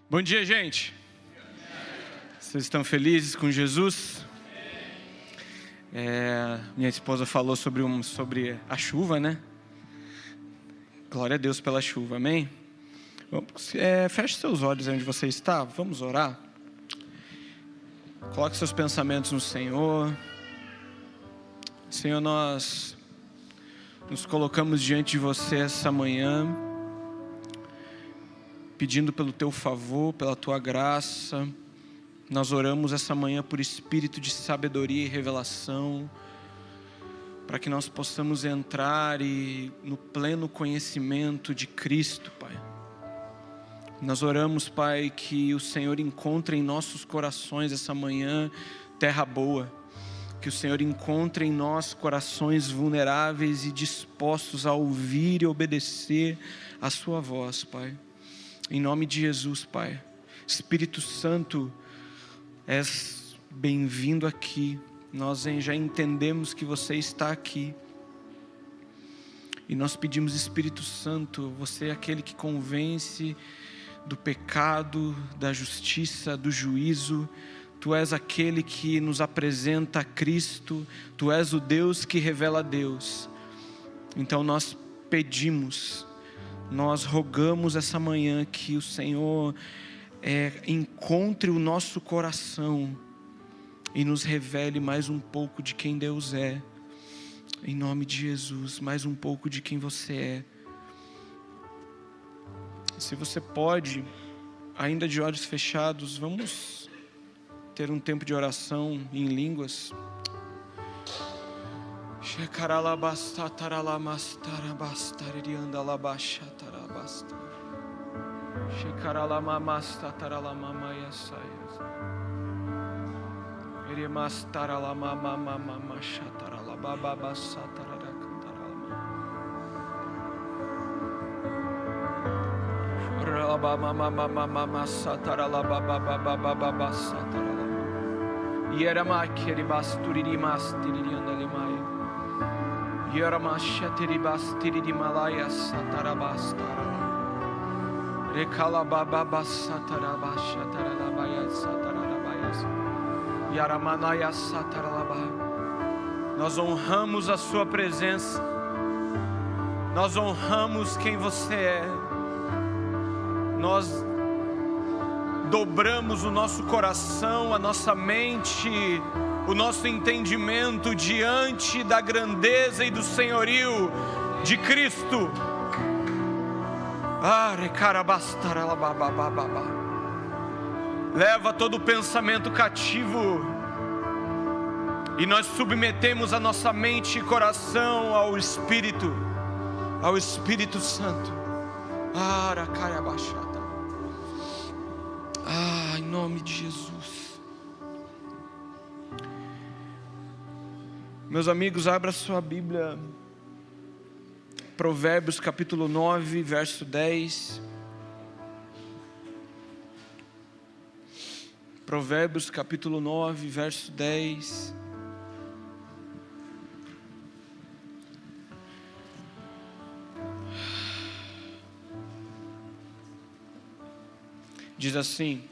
Bom dia, gente. Vocês estão felizes com Jesus? Minha esposa falou sobre a chuva, né? Glória a Deus pela chuva, amém? Feche seus olhos onde você está, vamos orar. Coloque seus pensamentos no Senhor. Senhor, nós nos colocamos diante de você essa manhã, pedindo pelo teu favor, pela tua graça. Nós oramos essa manhã por espírito de sabedoria e revelação, para que nós possamos entrar no pleno conhecimento de Cristo, Pai. Nós oramos, Pai, que o Senhor encontre em nossos corações essa manhã terra boa, que o Senhor encontre em nós corações vulneráveis e dispostos a ouvir e obedecer a sua voz, Pai. Em nome de Jesus, Pai. Espírito Santo, és bem-vindo aqui. Nós já entendemos que você está aqui. E nós pedimos, Espírito Santo, você é aquele que convence do pecado, da justiça, do juízo. Tu és aquele que nos apresenta a Cristo. Tu és o Deus que revela a Deus. Então nós pedimos, nós rogamos essa manhã que o Senhor encontre o nosso coração e nos revele mais um pouco de quem Deus é. Em nome de Jesus, mais um pouco de quem você é. Se você pode, ainda de olhos fechados, vamos ter um tempo de oração em línguas. Nós honramos a sua presença, nós honramos quem você é, nós dobramos o nosso coração, a nossa mente, o nosso entendimento diante da grandeza e do senhorio de Cristo. Leva todo o pensamento cativo e nós submetemos a nossa mente e coração ao Espírito Santo. Em nome de Jesus. Meus amigos, abra sua Bíblia, Provérbios capítulo 9, verso 10. Provérbios capítulo 9, verso 10. Diz assim: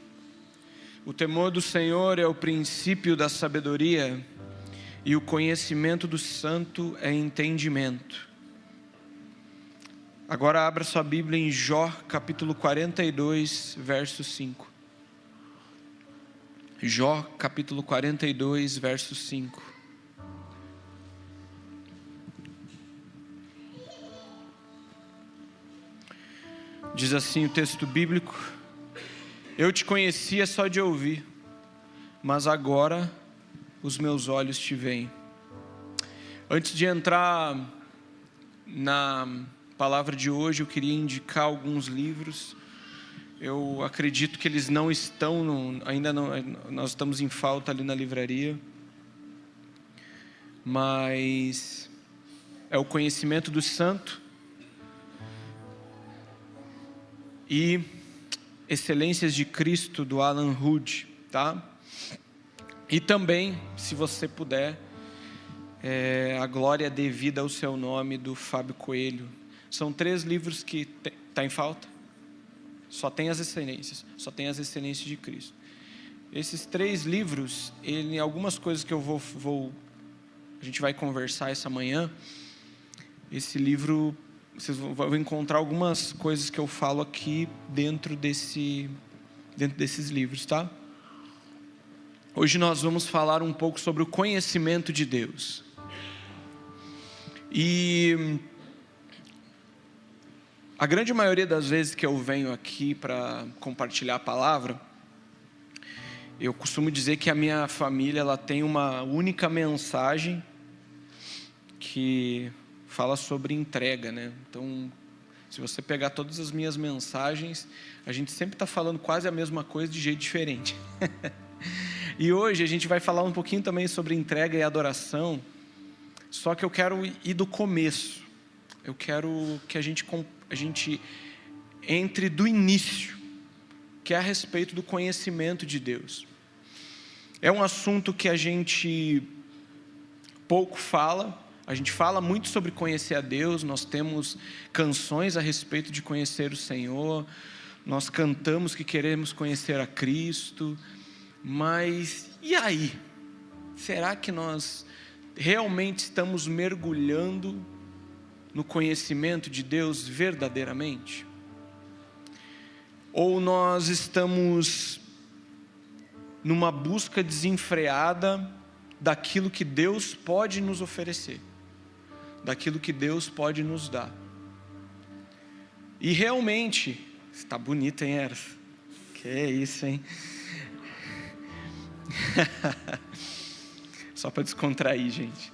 o temor do Senhor é o princípio da sabedoria, e o conhecimento do santo é entendimento. Agora abra sua Bíblia em Jó capítulo 42, verso 5. Jó capítulo 42, verso 5. Diz assim o texto bíblico: eu te conhecia só de ouvir, mas agora os meus olhos te veem. Antes de entrar na palavra de hoje, eu queria indicar alguns livros. Eu acredito que eles não estão, nós estamos em falta ali na livraria. Mas é o Conhecimento do Santo e Excelências de Cristo, do Alan Hood, tá? E também, se você puder, A Glória Devida ao Seu Nome, do Fábio Coelho. São 3 livros que está em falta. só tem as excelências de Cristo. Esses 3 livros, algumas coisas que a gente vai conversar essa manhã, esse livro, vocês vão encontrar algumas coisas que eu falo aqui dentro desses livros, tá? Hoje nós vamos falar um pouco sobre o conhecimento de Deus. E a grande maioria das vezes que eu venho aqui para compartilhar a palavra, eu costumo dizer que a minha família ela tem uma única mensagem que fala sobre entrega, né? Então, se você pegar todas as minhas mensagens, a gente sempre está falando quase a mesma coisa de jeito diferente. E hoje a gente vai falar um pouquinho também sobre entrega e adoração, só que eu quero ir do começo. Eu quero que a gente entre do início, que é a respeito do conhecimento de Deus. É um assunto que a gente pouco fala. A gente fala muito sobre conhecer a Deus, nós temos canções a respeito de conhecer o Senhor, nós cantamos que queremos conhecer a Cristo, mas e aí? Será que nós realmente estamos mergulhando no conhecimento de Deus verdadeiramente? Ou nós estamos numa busca desenfreada daquilo que Deus pode nos oferecer, daquilo que Deus pode nos dar? E realmente, está bonito, hein, Eras? Que é isso, hein? Só para descontrair, gente.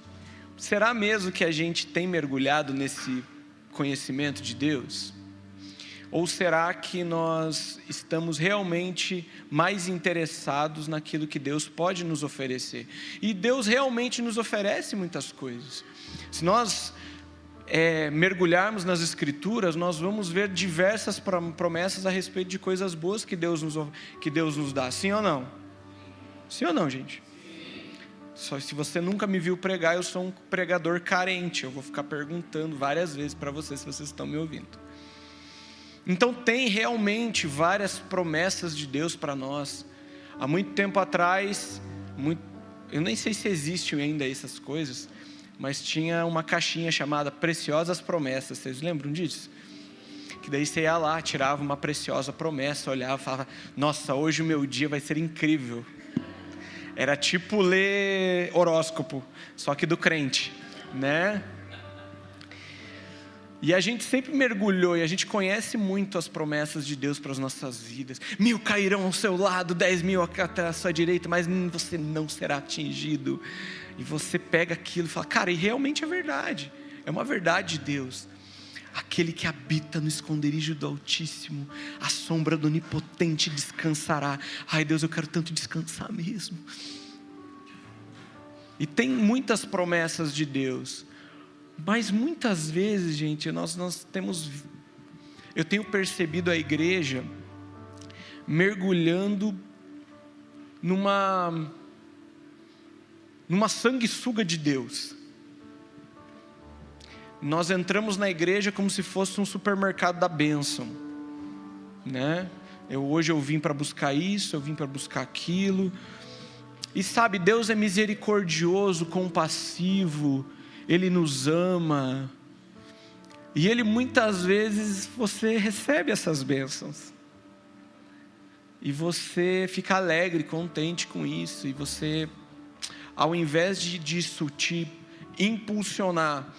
Será mesmo que a gente tem mergulhado nesse conhecimento de Deus? Ou será que nós estamos realmente mais interessados naquilo que Deus pode nos oferecer? E Deus realmente nos oferece muitas coisas. Se nós mergulharmos nas Escrituras, nós vamos ver diversas promessas a respeito de coisas boas que Deus nos dá. Sim ou não? Sim ou não, gente? Só se você nunca me viu pregar, eu sou um pregador carente. Eu vou ficar perguntando várias vezes para vocês se vocês estão me ouvindo. Então tem realmente várias promessas de Deus para nós. Há muito tempo atrás, eu nem sei se existem ainda essas coisas, mas tinha uma caixinha chamada Preciosas Promessas. Vocês lembram disso? Que daí você ia lá, tirava uma preciosa promessa, olhava e falava: nossa, hoje o meu dia vai ser incrível. Era tipo ler horóscopo, só que do crente, né? E a gente sempre mergulhou, e a gente conhece muito as promessas de Deus para as nossas vidas. 1000 cairão ao seu lado, 10.000 até à sua direita, mas você não será atingido. E você pega aquilo e fala: cara, e realmente é verdade. É uma verdade de Deus. Aquele que habita no esconderijo do Altíssimo, a sombra do Onipotente descansará. Ai, Deus, eu quero tanto descansar mesmo. E tem muitas promessas de Deus, mas muitas vezes, gente, eu tenho percebido a igreja mergulhando numa sanguessuga de Deus. Nós entramos na igreja como se fosse um supermercado da bênção, né? Hoje eu vim para buscar isso, eu vim para buscar aquilo. E sabe, Deus é misericordioso, compassivo, Ele nos ama. E Ele muitas vezes, você recebe essas bênçãos. E você fica alegre, contente com isso. E você, ao invés disso te impulsionar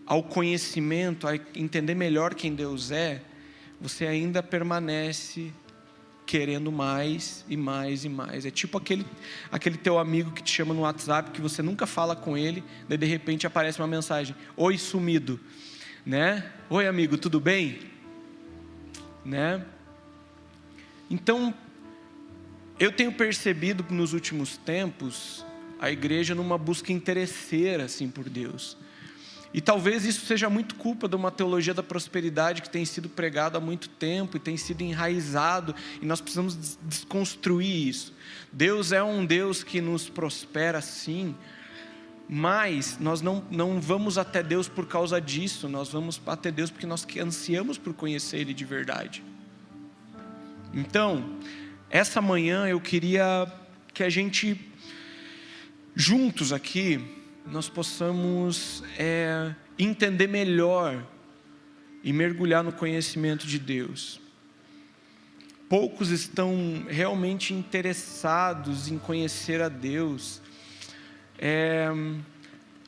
ao conhecimento, a entender melhor quem Deus é, você ainda permanece querendo mais e mais e mais. É tipo aquele teu amigo que te chama no WhatsApp, que você nunca fala com ele, daí de repente aparece uma mensagem: oi, sumido, né? Oi, amigo, tudo bem? Né? Então, eu tenho percebido nos últimos tempos a igreja numa busca interesseira assim por Deus. E talvez isso seja muito culpa de uma teologia da prosperidade que tem sido pregada há muito tempo e tem sido enraizado, e nós precisamos desconstruir isso. Deus é um Deus que nos prospera sim, mas nós não vamos até Deus por causa disso. Nós vamos até Deus porque nós ansiamos por conhecer Ele de verdade. Então, essa manhã eu queria que a gente, juntos aqui, nós possamos entender melhor e mergulhar no conhecimento de Deus. Poucos estão realmente interessados em conhecer a Deus.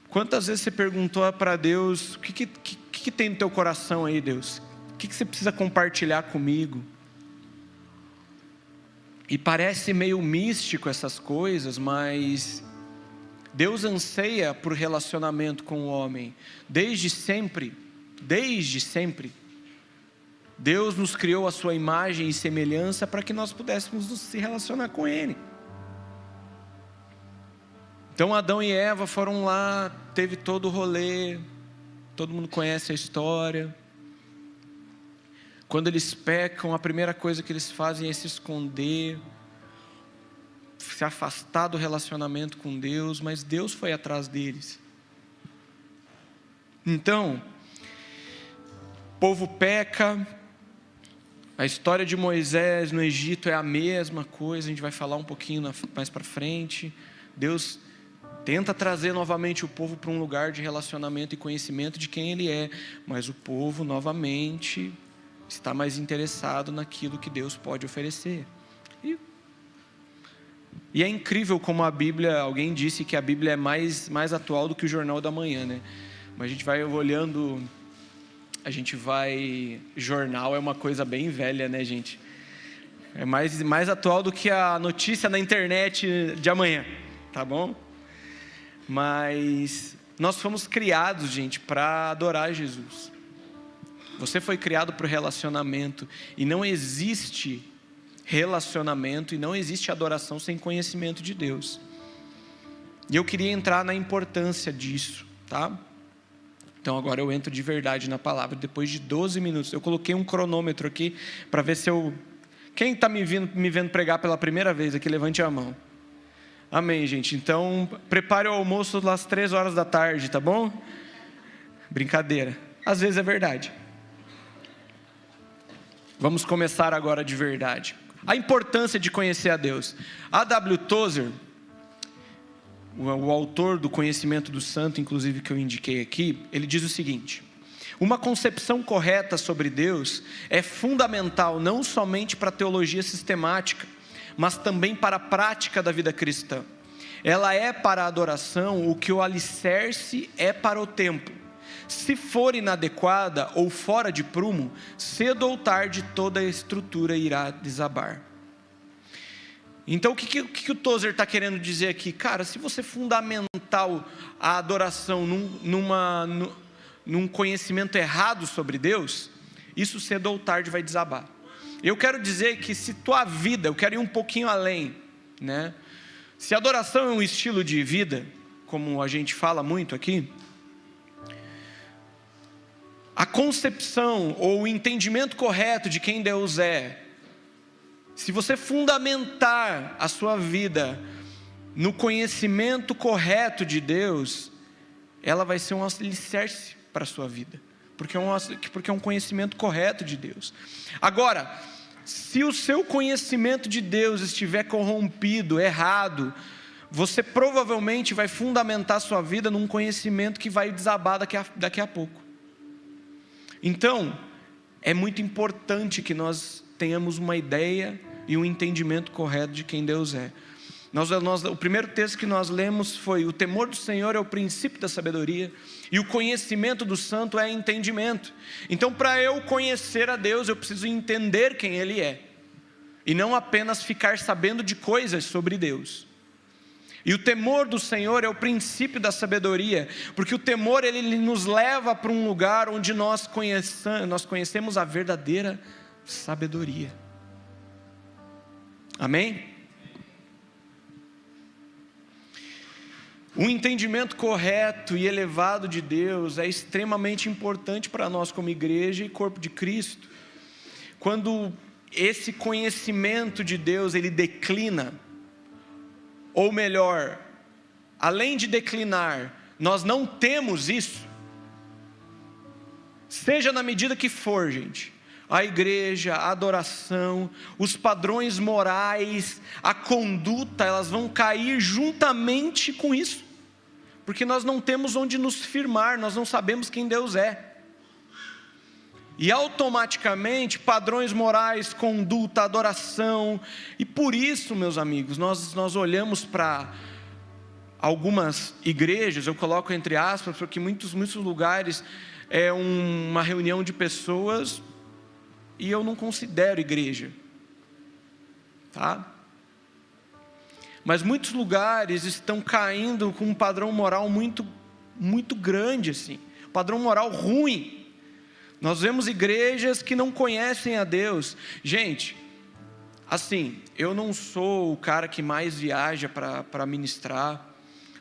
Quantas vezes você perguntou para Deus, o que tem no teu coração aí, Deus? O que você precisa compartilhar comigo? E parece meio místico essas coisas, mas Deus anseia por relacionamento com o homem, desde sempre. Deus nos criou a sua imagem e semelhança para que nós pudéssemos se relacionar com Ele. Então Adão e Eva foram lá, teve todo o rolê, todo mundo conhece a história. Quando eles pecam, a primeira coisa que eles fazem é se esconder, se afastar do relacionamento com Deus, mas Deus foi atrás deles. Então, o povo peca, a história de Moisés no Egito é a mesma coisa, a gente vai falar um pouquinho mais para frente. Deus tenta trazer novamente o povo para um lugar de relacionamento e conhecimento de quem Ele é, mas o povo novamente está mais interessado naquilo que Deus pode oferecer. E é incrível como a Bíblia, alguém disse que a Bíblia é mais atual do que o Jornal da Manhã, né? Mas a gente vai olhando, jornal é uma coisa bem velha, né, gente? É mais atual do que a notícia na internet de amanhã, tá bom? Mas nós fomos criados, gente, para adorar Jesus. Você foi criado para o relacionamento, e não existe relacionamento e não existe adoração sem conhecimento de Deus. E eu queria entrar na importância disso, tá? Então agora eu entro de verdade na palavra, depois de 12 minutos. Eu coloquei um cronômetro aqui, para ver se eu... Quem está me vendo pregar pela primeira vez aqui, levante a mão. Amém, gente. Então, prepare o almoço às 3 horas da tarde, tá bom? Brincadeira. Às vezes é verdade. Vamos começar agora de verdade. A importância de conhecer a Deus. A.W. Tozer, o autor do Conhecimento do Santo, inclusive que eu indiquei aqui, ele diz o seguinte: uma concepção correta sobre Deus é fundamental não somente para a teologia sistemática, mas também para a prática da vida cristã. Ela é para a adoração o que o alicerce é para o templo. Se for inadequada ou fora de prumo, cedo ou tarde toda a estrutura irá desabar. Então o que o Tozer está querendo dizer aqui? Cara, se você fundamentar a adoração num conhecimento errado sobre Deus, isso cedo ou tarde vai desabar. Eu quero dizer que se tua vida, eu quero ir um pouquinho além, né? Se adoração é um estilo de vida, como a gente fala muito aqui, a concepção ou o entendimento correto de quem Deus é, se você fundamentar a sua vida no conhecimento correto de Deus, ela vai ser um alicerce para a sua vida, porque é um conhecimento correto de Deus. Agora, se o seu conhecimento de Deus estiver corrompido, errado, você provavelmente vai fundamentar a sua vida num conhecimento que vai desabar daqui a pouco. Então, é muito importante que nós tenhamos uma ideia e um entendimento correto de quem Deus é. O primeiro texto que nós lemos foi: o temor do Senhor é o princípio da sabedoria, e o conhecimento do santo é entendimento. Então, para eu conhecer a Deus, eu preciso entender quem Ele é, e não apenas ficar sabendo de coisas sobre Deus. E o temor do Senhor é o princípio da sabedoria, porque o temor ele nos leva para um lugar onde nós conhecemos a verdadeira sabedoria. Amém? O entendimento correto e elevado de Deus é extremamente importante para nós como igreja e corpo de Cristo. Quando esse conhecimento de Deus ele declina, ou melhor, além de declinar, nós não temos isso, seja na medida que for, gente. a igreja, a adoração, os padrões morais, a conduta, elas vão cair juntamente com isso. Porque nós não temos onde nos firmar, nós não sabemos quem Deus é. E automaticamente, padrões morais, conduta, adoração. E por isso, meus amigos, nós olhamos para algumas igrejas, eu coloco entre aspas, porque muitos lugares é uma reunião de pessoas e eu não considero igreja, tá? Mas muitos lugares estão caindo com um padrão moral muito, muito grande, assim, padrão moral ruim. Nós vemos igrejas que não conhecem a Deus. Gente, assim, eu não sou o cara que mais viaja para ministrar.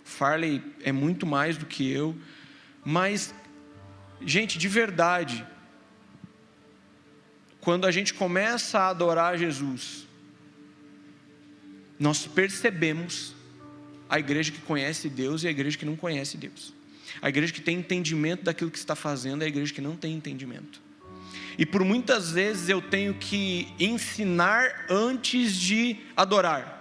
Farley é muito mais do que eu. Mas, gente, de verdade, quando a gente começa a adorar Jesus, nós percebemos a igreja que conhece Deus e a igreja que não conhece Deus. A igreja que tem entendimento daquilo que está fazendo é a igreja que não tem entendimento. E por muitas vezes eu tenho que ensinar antes de adorar.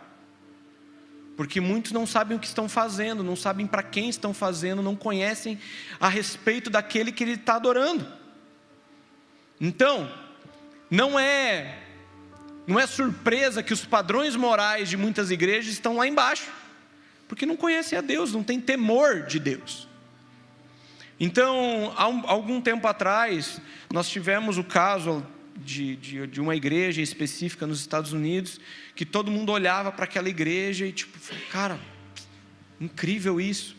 Porque muitos não sabem o que estão fazendo, não sabem para quem estão fazendo, não conhecem a respeito daquele que ele está adorando. Então, não é surpresa que os padrões morais de muitas igrejas estão lá embaixo. Porque não conhecem a Deus, não tem temor de Deus. Então, há algum tempo atrás, nós tivemos o caso de uma igreja específica nos Estados Unidos, que todo mundo olhava para aquela igreja e tipo, cara, incrível isso.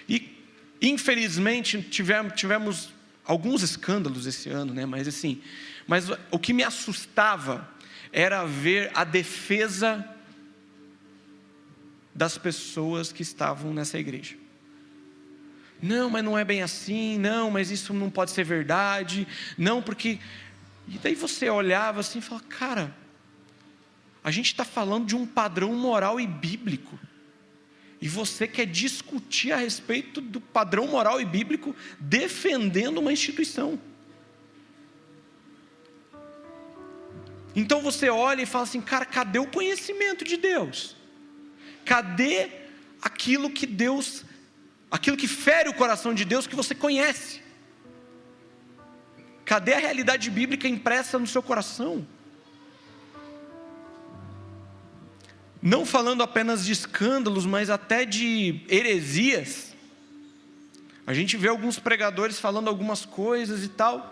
E infelizmente tivemos alguns escândalos esse ano, né? Mas o que me assustava era ver a defesa das pessoas que estavam nessa igreja. Não, mas não é bem assim, não, mas isso não pode ser verdade, não, porque... E daí você olhava assim e falava, cara, a gente está falando de um padrão moral e bíblico, e você quer discutir a respeito do padrão moral e bíblico defendendo uma instituição. Então você olha e fala assim, cara, cadê o conhecimento de Deus? Cadê aquilo que Deus... aquilo que fere o coração de Deus que você conhece? Cadê a realidade bíblica impressa no seu coração? Não falando apenas de escândalos, mas até de heresias. A gente vê alguns pregadores falando algumas coisas e tal,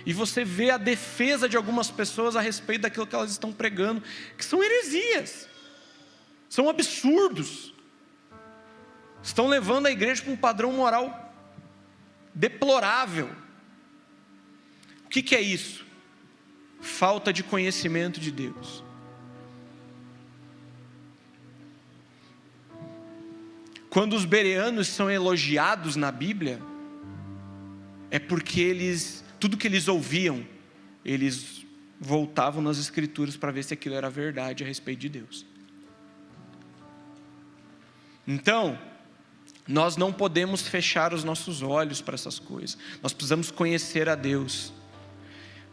e você vê a defesa de algumas pessoas a respeito daquilo que elas estão pregando, que são heresias, são absurdos. Estão levando a igreja para um padrão moral deplorável. O que é isso? Falta de conhecimento de Deus. Quando os bereanos são elogiados na Bíblia, é porque tudo que eles ouviam, eles voltavam nas Escrituras para ver se aquilo era verdade a respeito de Deus. Então, nós não podemos fechar os nossos olhos para essas coisas. Nós precisamos conhecer a Deus.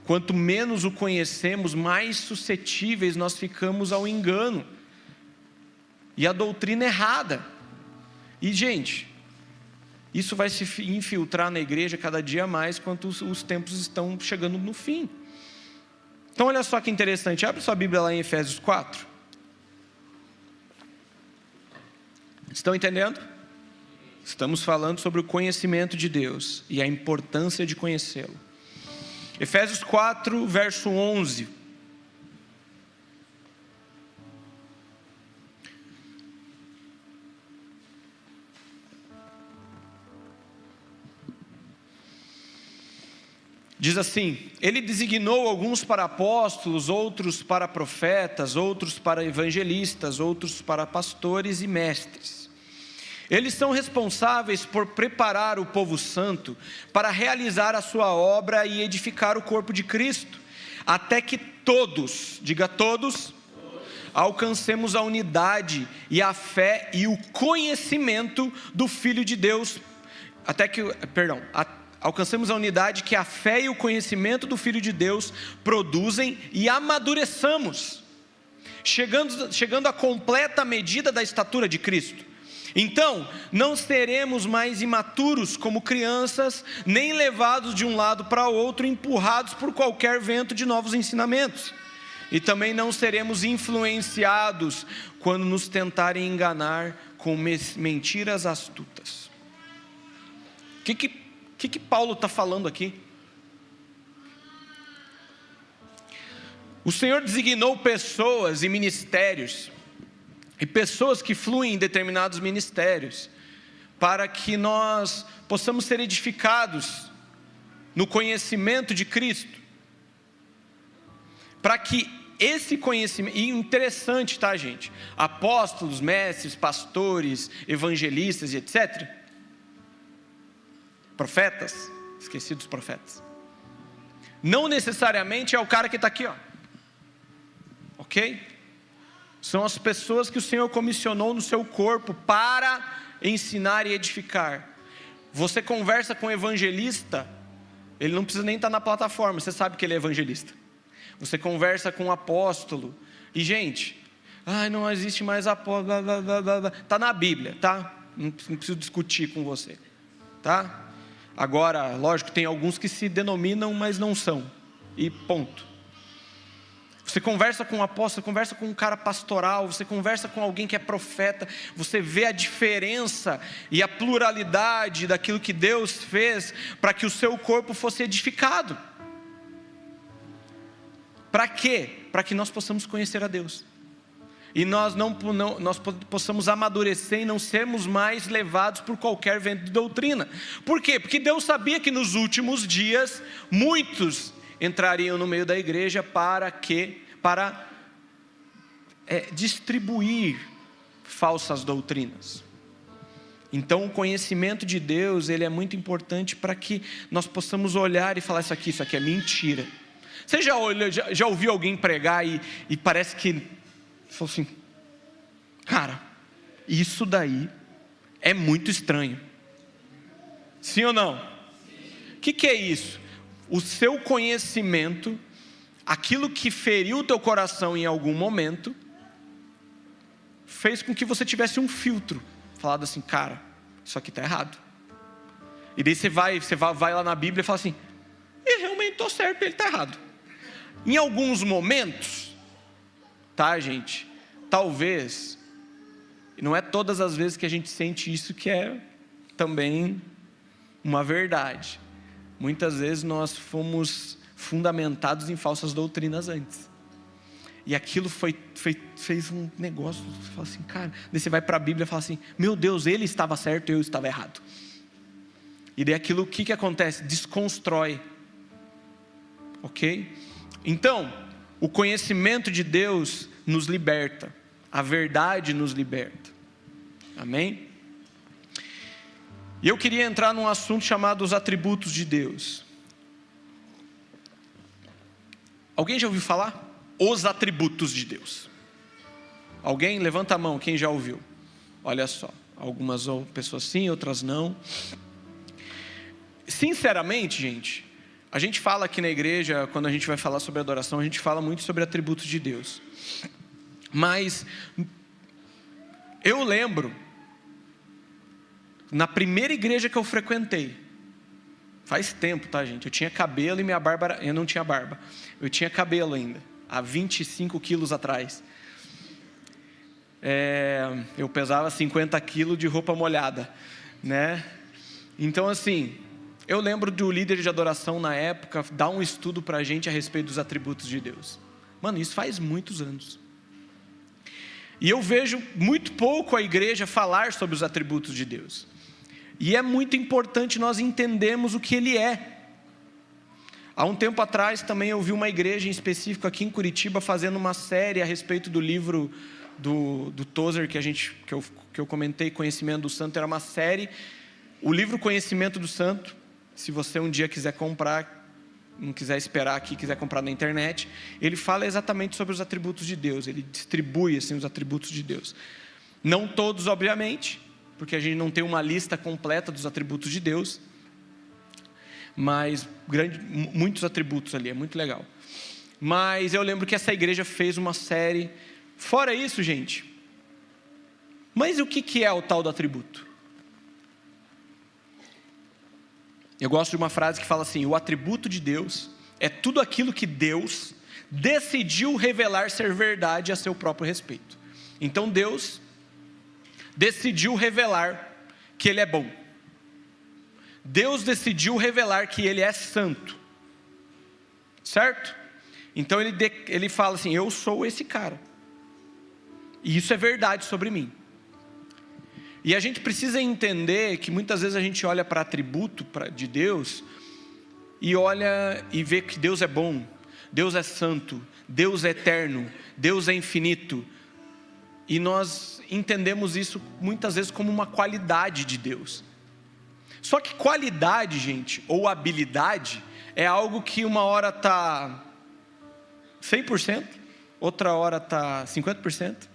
Quanto menos o conhecemos, mais suscetíveis nós ficamos ao engano e à doutrina errada. E, gente, isso vai se infiltrar na igreja cada dia mais, quanto os tempos estão chegando no fim. Então, olha só que interessante. Abre sua Bíblia lá em Efésios 4. Estão entendendo? Estamos falando sobre o conhecimento de Deus e a importância de conhecê-lo. Efésios 4, verso 11. Diz assim: Ele designou alguns para apóstolos, outros para profetas, outros para evangelistas, outros para pastores e mestres. Eles são responsáveis por preparar o povo santo para realizar a sua obra e edificar o corpo de Cristo, até que todos, diga todos, alcancemos a unidade e a fé e o conhecimento do Filho de Deus, alcancemos a unidade que a fé e o conhecimento do Filho de Deus produzem e amadureçamos, chegando à completa medida da estatura de Cristo. Então, não seremos mais imaturos como crianças, nem levados de um lado para o outro, empurrados por qualquer vento de novos ensinamentos. E também não seremos influenciados quando nos tentarem enganar com mentiras astutas. O que Paulo está falando aqui? O Senhor designou pessoas e ministérios, e pessoas que fluem em determinados ministérios, para que nós possamos ser edificados no conhecimento de Cristo, para que esse conhecimento, e interessante, tá, gente? Apóstolos, mestres, pastores, evangelistas e etc. Profetas, esqueci dos profetas. Não necessariamente é o cara que está aqui, ó. Ok? São as pessoas que o Senhor comissionou no seu corpo para ensinar e edificar. Você conversa com um evangelista, ele não precisa nem estar na plataforma, você sabe que ele é evangelista. Você conversa com um apóstolo, e gente, não existe mais apóstolo, está na Bíblia, tá? Não preciso discutir com você, tá? Agora, lógico, tem alguns que se denominam, mas não são, e ponto. Você conversa com um apóstolo, conversa com um cara pastoral, você conversa com alguém que é profeta, você vê a diferença e a pluralidade daquilo que Deus fez para que o seu corpo fosse edificado. Para quê? Para que nós possamos conhecer a Deus. E nós possamos amadurecer e não sermos mais levados por qualquer vento de doutrina. Por quê? Porque Deus sabia que nos últimos dias muitos entrariam no meio da igreja para distribuir falsas doutrinas. Então o conhecimento de Deus, ele é muito importante para que nós possamos olhar e falar: isso aqui é mentira. Você já ouviu alguém pregar e parece que falou assim: cara, isso daí é muito estranho. Sim ou não? O que é isso? O seu conhecimento, aquilo que feriu o teu coração em algum momento, fez com que você tivesse um filtro, falado assim: cara, isso aqui está errado. E daí você vai lá na Bíblia e fala assim: realmente estou certo, ele está errado. Em alguns momentos, tá, gente? Talvez, não é todas as vezes que a gente sente isso que é também uma verdade. Muitas vezes nós fomos fundamentados em falsas doutrinas antes. E aquilo fez um negócio, você fala assim, cara, daí você vai para a Bíblia e fala assim: meu Deus, ele estava certo e eu estava errado. E daí aquilo, o que acontece? Desconstrói. Ok? Então, o conhecimento de Deus nos liberta, a verdade nos liberta, amém? E eu queria entrar num assunto chamado os atributos de Deus. Alguém já ouviu falar? Os atributos de Deus. Alguém? Levanta a mão, quem já ouviu? Olha só, algumas pessoas sim, outras não. Sinceramente, gente, a gente fala aqui na igreja, quando a gente vai falar sobre adoração, a gente fala muito sobre atributos de Deus. Mas eu lembro, na primeira igreja que eu frequentei, faz tempo, tá, gente? Eu tinha cabelo e minha barba, eu não tinha barba. Eu tinha cabelo ainda, há 25 quilos atrás. Eu pesava 50 quilos de roupa molhada, né? Então assim, eu lembro do líder de adoração na época dar um estudo para a gente a respeito dos atributos de Deus. Mano, isso faz muitos anos. E eu vejo muito pouco a igreja falar sobre os atributos de Deus. E é muito importante nós entendermos o que Ele é. Há um tempo atrás também eu vi uma igreja em específico aqui em Curitiba fazendo uma série a respeito do livro do Tozer que eu comentei, Conhecimento do Santo. Era uma série. O livro Conhecimento do Santo, se você um dia quiser comprar, não quiser esperar aqui, quiser comprar na internet, ele fala exatamente sobre os atributos de Deus. Ele distribui assim os atributos de Deus. Não todos, obviamente, porque a gente não tem uma lista completa dos atributos de Deus. mas muitos atributos ali, é muito legal. Mas eu lembro que essa igreja fez uma série. Fora isso, gente, mas o que é o tal do atributo? Eu gosto de uma frase que fala assim: o atributo de Deus é tudo aquilo que Deus decidiu revelar ser verdade a seu próprio respeito. Então Deus decidiu revelar que Ele é bom. Deus decidiu revelar que Ele é santo. Certo? Então ele fala assim: eu sou esse cara. E isso é verdade sobre mim. E a gente precisa entender que muitas vezes a gente olha para atributo de Deus e olha e vê que Deus é bom, Deus é santo, Deus é eterno, Deus é infinito. E nós entendemos isso muitas vezes como uma qualidade de Deus. Só que qualidade, gente, ou habilidade, é algo que uma hora está 100%, outra hora está 50%.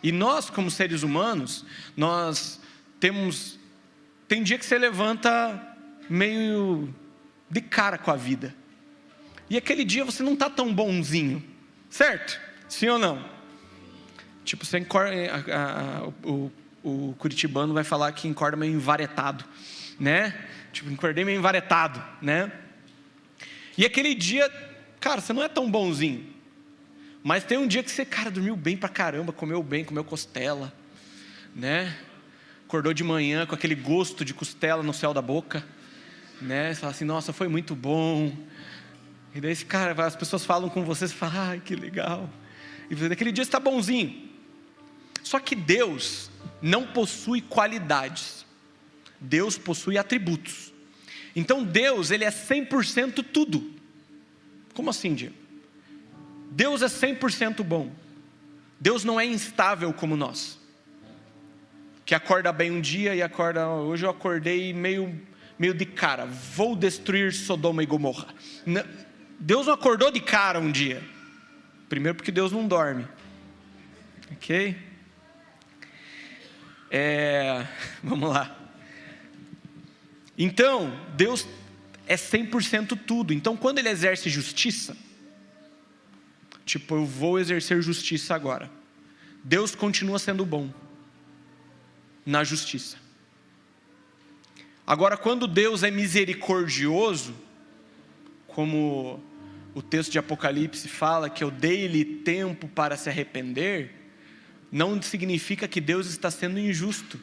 E nós, como seres humanos, tem dia que você levanta meio de cara com a vida. E aquele dia você não está tão bonzinho, certo? Sim ou não? Tipo, você o curitibano vai falar que acorda meio envaretado, né? Tipo, acordei meio envaretado, né? E aquele dia, cara, você não é tão bonzinho. Mas tem um dia que você, cara, dormiu bem pra caramba, comeu bem, comeu costela, né? Acordou de manhã com aquele gosto de costela no céu da boca, né? Você fala assim: nossa, foi muito bom. E daí, cara, as pessoas falam com você fala: ai, que legal. E você, naquele dia você está bonzinho. Só que Deus não possui qualidades. Deus possui atributos. Então Deus, Ele é 100% tudo. Como assim, Diego? Deus é 100% bom. Deus não é instável como nós, que acorda bem um dia e acorda: hoje eu acordei meio de cara, vou destruir Sodoma e Gomorra. Deus não acordou de cara um dia. Primeiro porque Deus não dorme. Ok? Vamos lá. Então, Deus é 100% tudo. Então, quando Ele exerce justiça, tipo, eu vou exercer justiça agora, Deus continua sendo bom na justiça. Agora, quando Deus é misericordioso, como o texto de Apocalipse fala, que eu dei-lhe tempo para se arrepender, não significa que Deus está sendo injusto.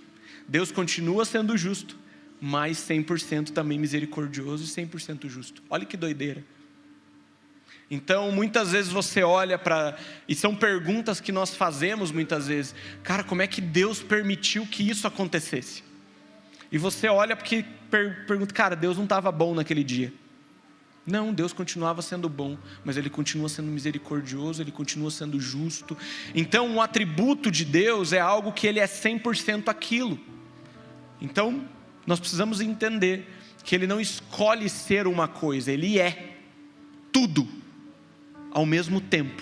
Deus continua sendo justo, mas 100% também misericordioso e 100% justo. Olha que doideira. Então, muitas vezes você olha para... E são perguntas que nós fazemos muitas vezes. Cara, como é que Deus permitiu que isso acontecesse? E você olha porque pergunta: cara, Deus não estava bom naquele dia. Não, Deus continuava sendo bom, mas Ele continua sendo misericordioso, Ele continua sendo justo. Então, um atributo de Deus é algo que Ele é 100% aquilo. Então, nós precisamos entender que Ele não escolhe ser uma coisa, Ele é tudo ao mesmo tempo.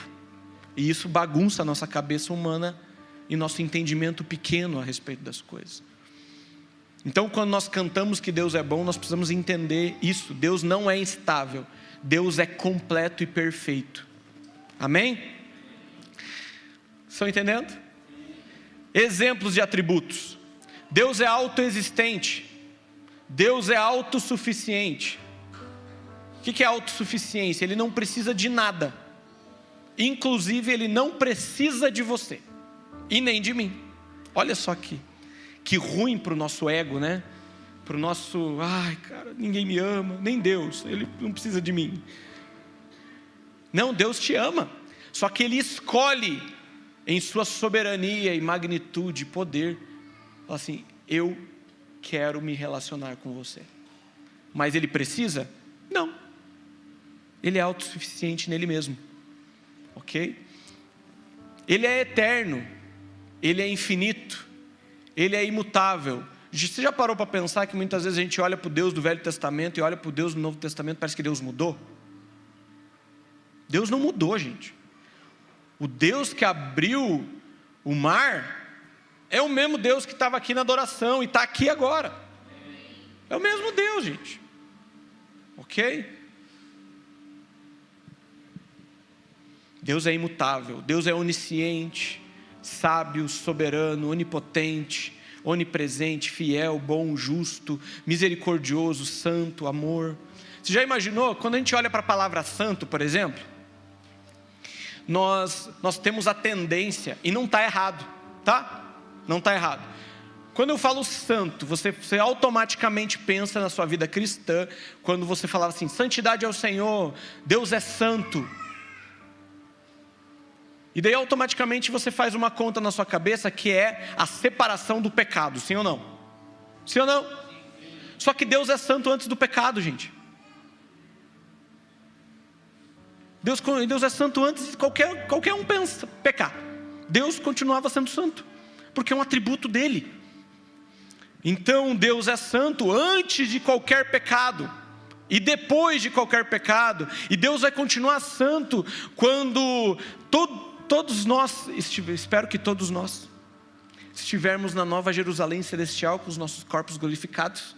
E isso bagunça a nossa cabeça humana e nosso entendimento pequeno a respeito das coisas. Então, quando nós cantamos que Deus é bom, nós precisamos entender isso. Deus não é instável, Deus é completo e perfeito. Amém? Estão entendendo? Exemplos de atributos: Deus é autoexistente, Deus é autossuficiente. O que é autossuficiência? Ele não precisa de nada, inclusive Ele não precisa de você e nem de mim. Olha só que ruim para o nosso ego, né? Para o nosso: ai, cara, ninguém me ama, nem Deus, Ele não precisa de mim. Não, Deus te ama, só que Ele escolhe, em sua soberania e magnitude e poder, assim: eu quero me relacionar com você. Mas Ele precisa? Não. Ele é autossuficiente nele mesmo. Ok? Ele é eterno, Ele é infinito, Ele é imutável. Você já parou para pensar que muitas vezes a gente olha para o Deus do Velho Testamento e olha para o Deus do Novo Testamento, parece que Deus mudou? Deus não mudou, gente. O Deus que abriu o mar é o mesmo Deus que estava aqui na adoração e está aqui agora. É o mesmo Deus, gente. ok? Deus é imutável, Deus é onisciente, sábio, soberano, onipotente, onipresente, fiel, bom, justo, misericordioso, santo, amor. Você já imaginou, quando a gente olha para a palavra santo, por exemplo, nós temos a tendência, e não está errado, tá? Não está errado. Quando eu falo santo, você automaticamente pensa na sua vida cristã, quando você falava assim, santidade é o Senhor, Deus é santo. E daí automaticamente você faz uma conta na sua cabeça que é a separação do pecado, sim ou não? Sim ou não? Só que Deus é santo antes do pecado, gente. Deus é santo antes de qualquer um pensa pecar. Deus continuava sendo santo, porque é um atributo dele. Então Deus é santo antes de qualquer pecado e depois de qualquer pecado. E Deus vai continuar santo quando todos nós, espero que todos nós, estivermos na nova Jerusalém celestial com os nossos corpos glorificados,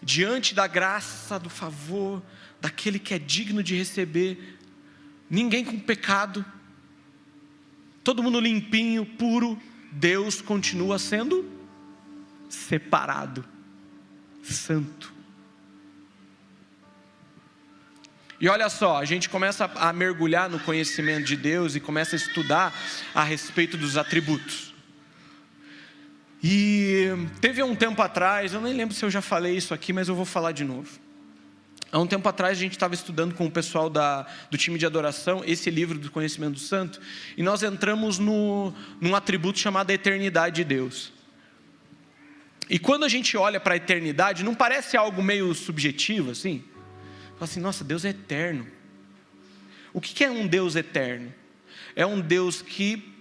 diante da graça, do favor, daquele que é digno de receber, ninguém com pecado, todo mundo limpinho, puro. Deus continua sendo separado, santo. E olha só, a gente começa a mergulhar no conhecimento de Deus e começa a estudar a respeito dos atributos. E teve um tempo atrás, eu nem lembro se eu já falei isso aqui, mas eu vou falar de novo. Há um tempo atrás a gente estava estudando com o pessoal do time de adoração, esse livro do conhecimento do santo, e nós entramos num atributo chamado eternidade de Deus. E quando a gente olha para a eternidade, não parece algo meio subjetivo assim? Fala assim, nossa, Deus é eterno. O que é um Deus eterno? É um Deus que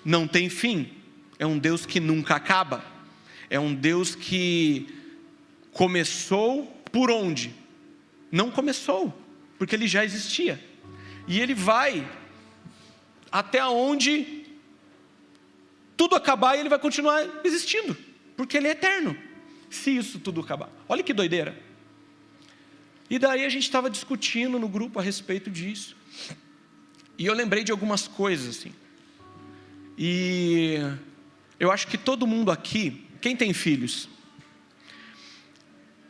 não tem fim. É um Deus que nunca acaba. É um Deus que começou por onde? Não começou, porque ele já existia. E ele vai até onde tudo acabar e ele vai continuar existindo, porque ele é eterno. Se isso tudo acabar. Olha que doideira. E daí a gente estava discutindo no grupo a respeito disso. E eu lembrei de algumas coisas assim. E eu acho que todo mundo aqui, quem tem filhos?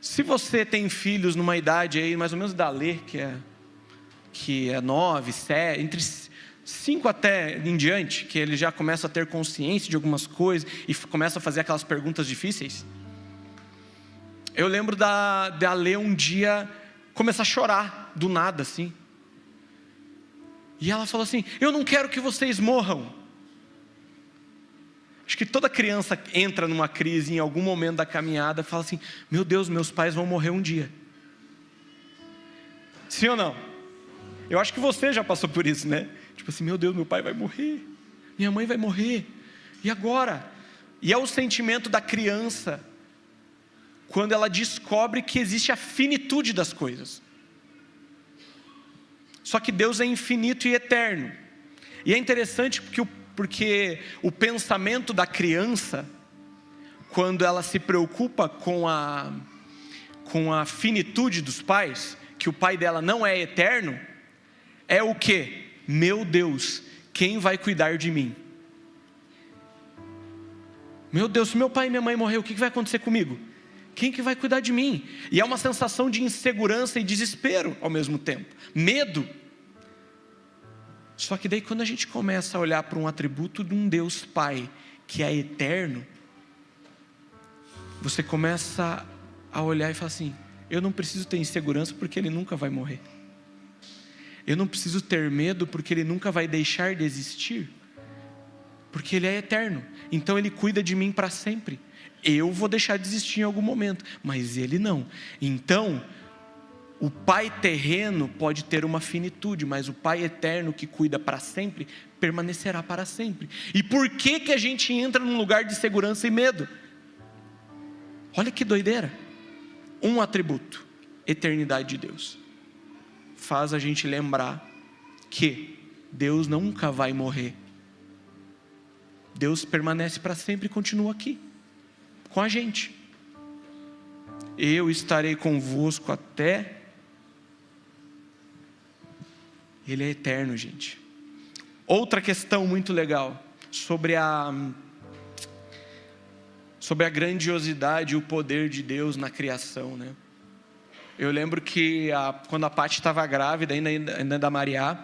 Se você tem filhos numa idade aí, mais ou menos da Lê, que é 9, 7, entre 5 até em diante, que ele já começa a ter consciência de algumas coisas e começa a fazer aquelas perguntas difíceis. Eu lembro da Lê um dia começar a chorar do nada assim. E ela falou assim, eu não quero que vocês morram. Acho que toda criança entra numa crise em algum momento da caminhada e fala assim, meu Deus, meus pais vão morrer um dia. Sim ou não? Eu acho que você já passou por isso, né? Tipo assim, meu Deus, meu pai vai morrer, minha mãe vai morrer, e agora? E é o sentimento da criança quando ela descobre que existe a finitude das coisas. Só que Deus é infinito e eterno. E é interessante porque o pensamento da criança, quando ela se preocupa com a finitude dos pais, que o pai dela não é eterno, é o quê? Meu Deus, quem vai cuidar de mim? Meu Deus, se meu pai e minha mãe morrer, o que vai acontecer comigo? Quem que vai cuidar de mim? E é uma sensação de insegurança e desespero ao mesmo tempo. Medo. Só que daí quando a gente começa a olhar para um atributo de um Deus Pai, que é eterno, você começa a olhar e falar assim, eu não preciso ter insegurança porque Ele nunca vai morrer. Eu não preciso ter medo porque Ele nunca vai deixar de existir. Porque Ele é eterno. Então Ele cuida de mim para sempre. Eu vou deixar de existir em algum momento, mas Ele não. Então, o Pai terreno pode ter uma finitude, mas o Pai eterno que cuida para sempre, permanecerá para sempre. E por que a gente entra num lugar de segurança e medo? Olha que doideira. Um atributo, eternidade de Deus, faz a gente lembrar que Deus nunca vai morrer. Deus permanece para sempre e continua aqui com a gente. eu estarei convosco até... Ele é eterno, gente. Outra questão muito legal, sobre a grandiosidade e o poder de Deus na criação, né? Eu lembro que quando a Paty estava grávida, ainda da Maria,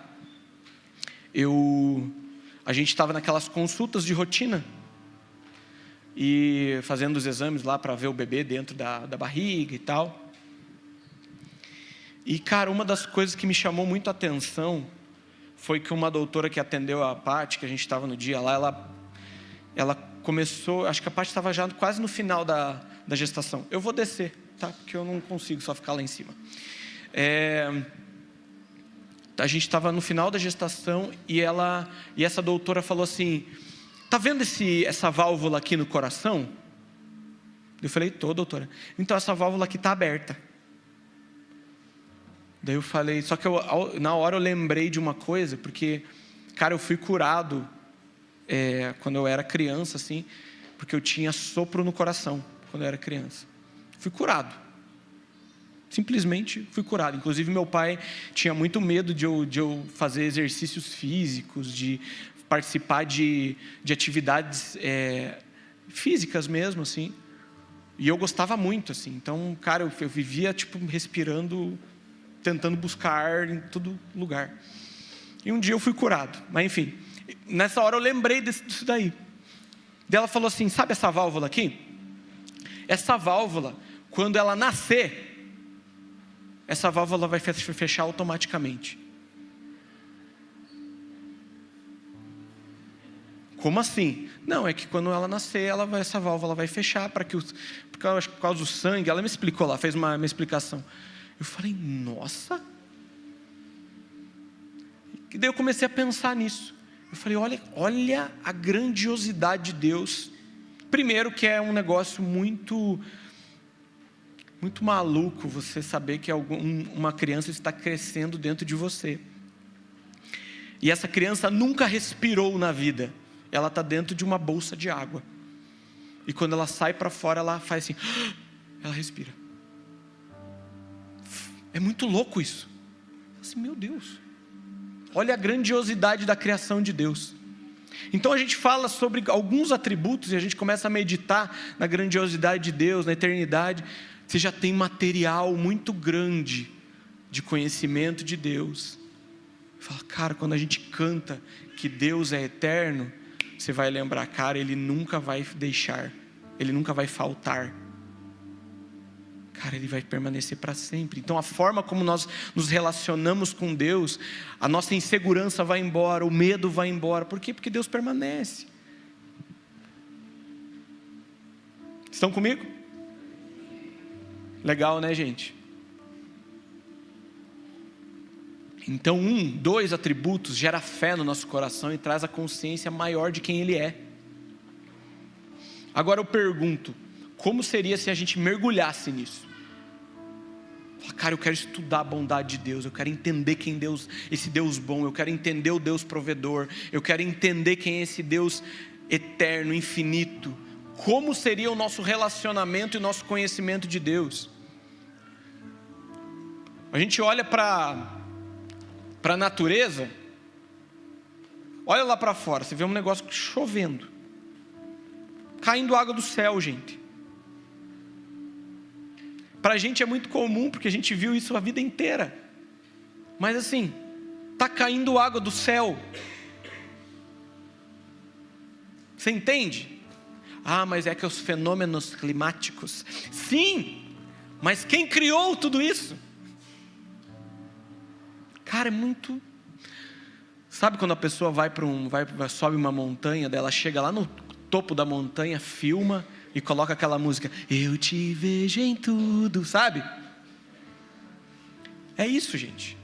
a gente estava naquelas consultas de rotina, e fazendo os exames lá para ver o bebê dentro da barriga e tal. E, cara, uma das coisas que me chamou muito a atenção foi que uma doutora que atendeu a Paty, que a gente estava no dia lá, ela começou, acho que a Paty estava já quase no final da gestação. Eu vou descer, tá? Porque eu não consigo só ficar lá em cima. A gente estava no final da gestação e essa doutora falou assim: tá vendo essa válvula aqui no coração? Eu falei: tô, doutora. Então essa válvula aqui está aberta. Daí eu falei, só que na hora eu lembrei de uma coisa, porque, cara, eu fui curado quando eu era criança, assim, porque eu tinha sopro no coração quando eu era criança. Fui curado. Simplesmente fui curado. Inclusive meu pai tinha muito medo de eu fazer exercícios físicos, de participar de atividades físicas mesmo, assim. E eu gostava muito, assim. Então, cara, eu vivia, tipo, respirando, tentando buscar ar em todo lugar. E um dia eu fui curado. Mas enfim, nessa hora eu lembrei disso daí. Daí ela falou assim: sabe essa válvula aqui? Essa válvula, quando ela nascer, essa válvula vai fechar automaticamente. Como assim? Não, é que quando ela nascer, essa válvula vai fechar, por causa do sangue. Ela me explicou lá, fez uma explicação. Eu falei: nossa. E daí eu comecei a pensar nisso. Eu falei: olha a grandiosidade de Deus. Primeiro, que é um negócio muito maluco você saber que uma criança está crescendo dentro de você. E essa criança nunca respirou na vida. Ela está dentro de uma bolsa de água. E quando ela sai para fora, ela faz assim, ela respira. É muito louco isso. Assim, meu Deus. Olha a grandiosidade da criação de Deus. Então a gente fala sobre alguns atributos e a gente começa a meditar na grandiosidade de Deus, na eternidade. Você já tem material muito grande de conhecimento de Deus. Fala, cara, quando a gente canta que Deus é eterno, você vai lembrar, cara, Ele nunca vai deixar, Ele nunca vai faltar. Cara, Ele vai permanecer para sempre. Então a forma como nós nos relacionamos com Deus, a nossa insegurança vai embora, o medo vai embora. Por quê? Porque Deus permanece. Estão comigo? Legal, né, gente? Então, 2 atributos gera fé no nosso coração e traz a consciência maior de quem Ele é. Agora eu pergunto, como seria se a gente mergulhasse nisso? Cara, eu quero estudar a bondade de Deus, eu quero entender quem Deus, esse Deus bom, eu quero entender o Deus provedor, eu quero entender quem é esse Deus eterno, infinito. Como seria o nosso relacionamento e o nosso conhecimento de Deus? A gente olha para a natureza, olha lá para fora, você vê um negócio chovendo, caindo água do céu, gente. Para a gente é muito comum, porque a gente viu isso a vida inteira. Mas assim, está caindo água do céu. Você entende? Ah, mas é que os fenômenos climáticos. Sim, mas quem criou tudo isso? Cara, é muito... Sabe quando a pessoa sobe uma montanha, daí ela chega lá no topo da montanha, filma e coloca aquela música, eu te vejo em tudo, sabe? É isso, gente.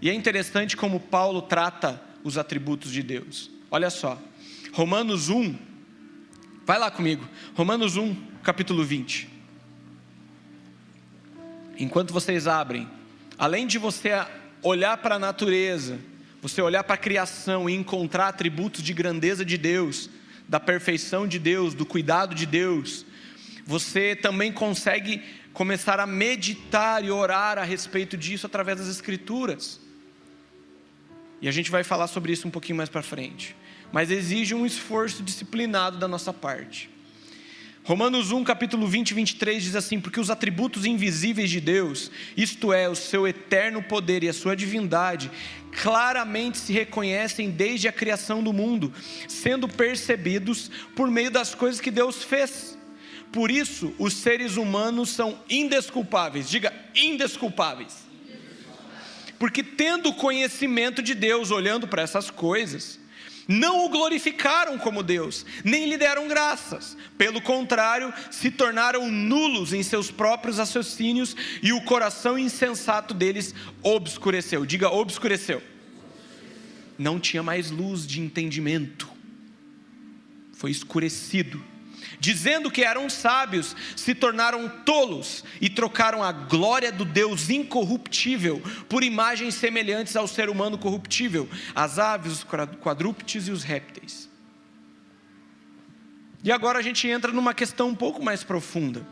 E é interessante como Paulo trata os atributos de Deus. Olha só, Romanos 1, vai lá comigo, Romanos 1, capítulo 20. Enquanto vocês abrem, além de você olhar para a natureza, você olhar para a criação e encontrar atributos de grandeza de Deus, da perfeição de Deus, do cuidado de Deus, você também consegue começar a meditar e orar a respeito disso através das Escrituras. E a gente vai falar sobre isso um pouquinho mais para frente. Mas exige um esforço disciplinado da nossa parte. Romanos 1, capítulo 20 e 23 diz assim: porque os atributos invisíveis de Deus, isto é, o seu eterno poder e a sua divindade, claramente se reconhecem desde a criação do mundo, sendo percebidos por meio das coisas que Deus fez. Por isso, os seres humanos são indesculpáveis. Diga, indesculpáveis. Porque tendo conhecimento de Deus, olhando para essas coisas, não o glorificaram como Deus, nem lhe deram graças. Pelo contrário, se tornaram nulos em seus próprios raciocínios, e o coração insensato deles obscureceu. Diga, obscureceu. Não tinha mais luz de entendimento. Foi escurecido. Dizendo que eram sábios, se tornaram tolos e trocaram a glória do Deus incorruptível por imagens semelhantes ao ser humano corruptível, as aves, os quadrúpedes e os répteis. E agora a gente entra numa questão um pouco mais profunda.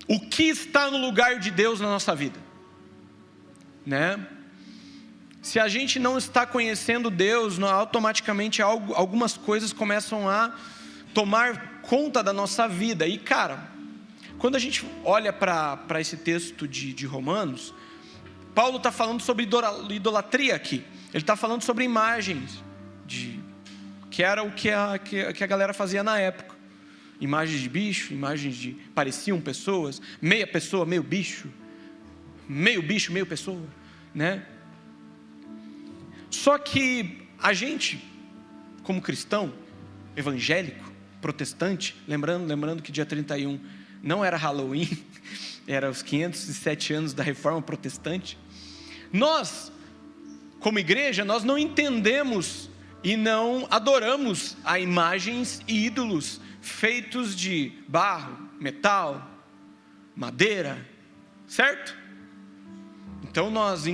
O que está no lugar de Deus na nossa vida? Né? Se a gente não está conhecendo Deus, automaticamente algumas coisas começam a tomar conta da nossa vida. E cara, quando a gente olha para esse texto de Romanos, Paulo está falando sobre idolatria aqui. Ele está falando sobre imagens, que era o que a galera fazia na época. Imagens de bicho, pareciam pessoas, meia pessoa, meio bicho, meio pessoa, né? Só que a gente, como cristão, evangélico, protestante, lembrando que dia 31 não era Halloween, era os 507 anos da Reforma Protestante, nós, como igreja, nós não entendemos e não adoramos a imagens e ídolos feitos de barro, metal, madeira, certo? Então nós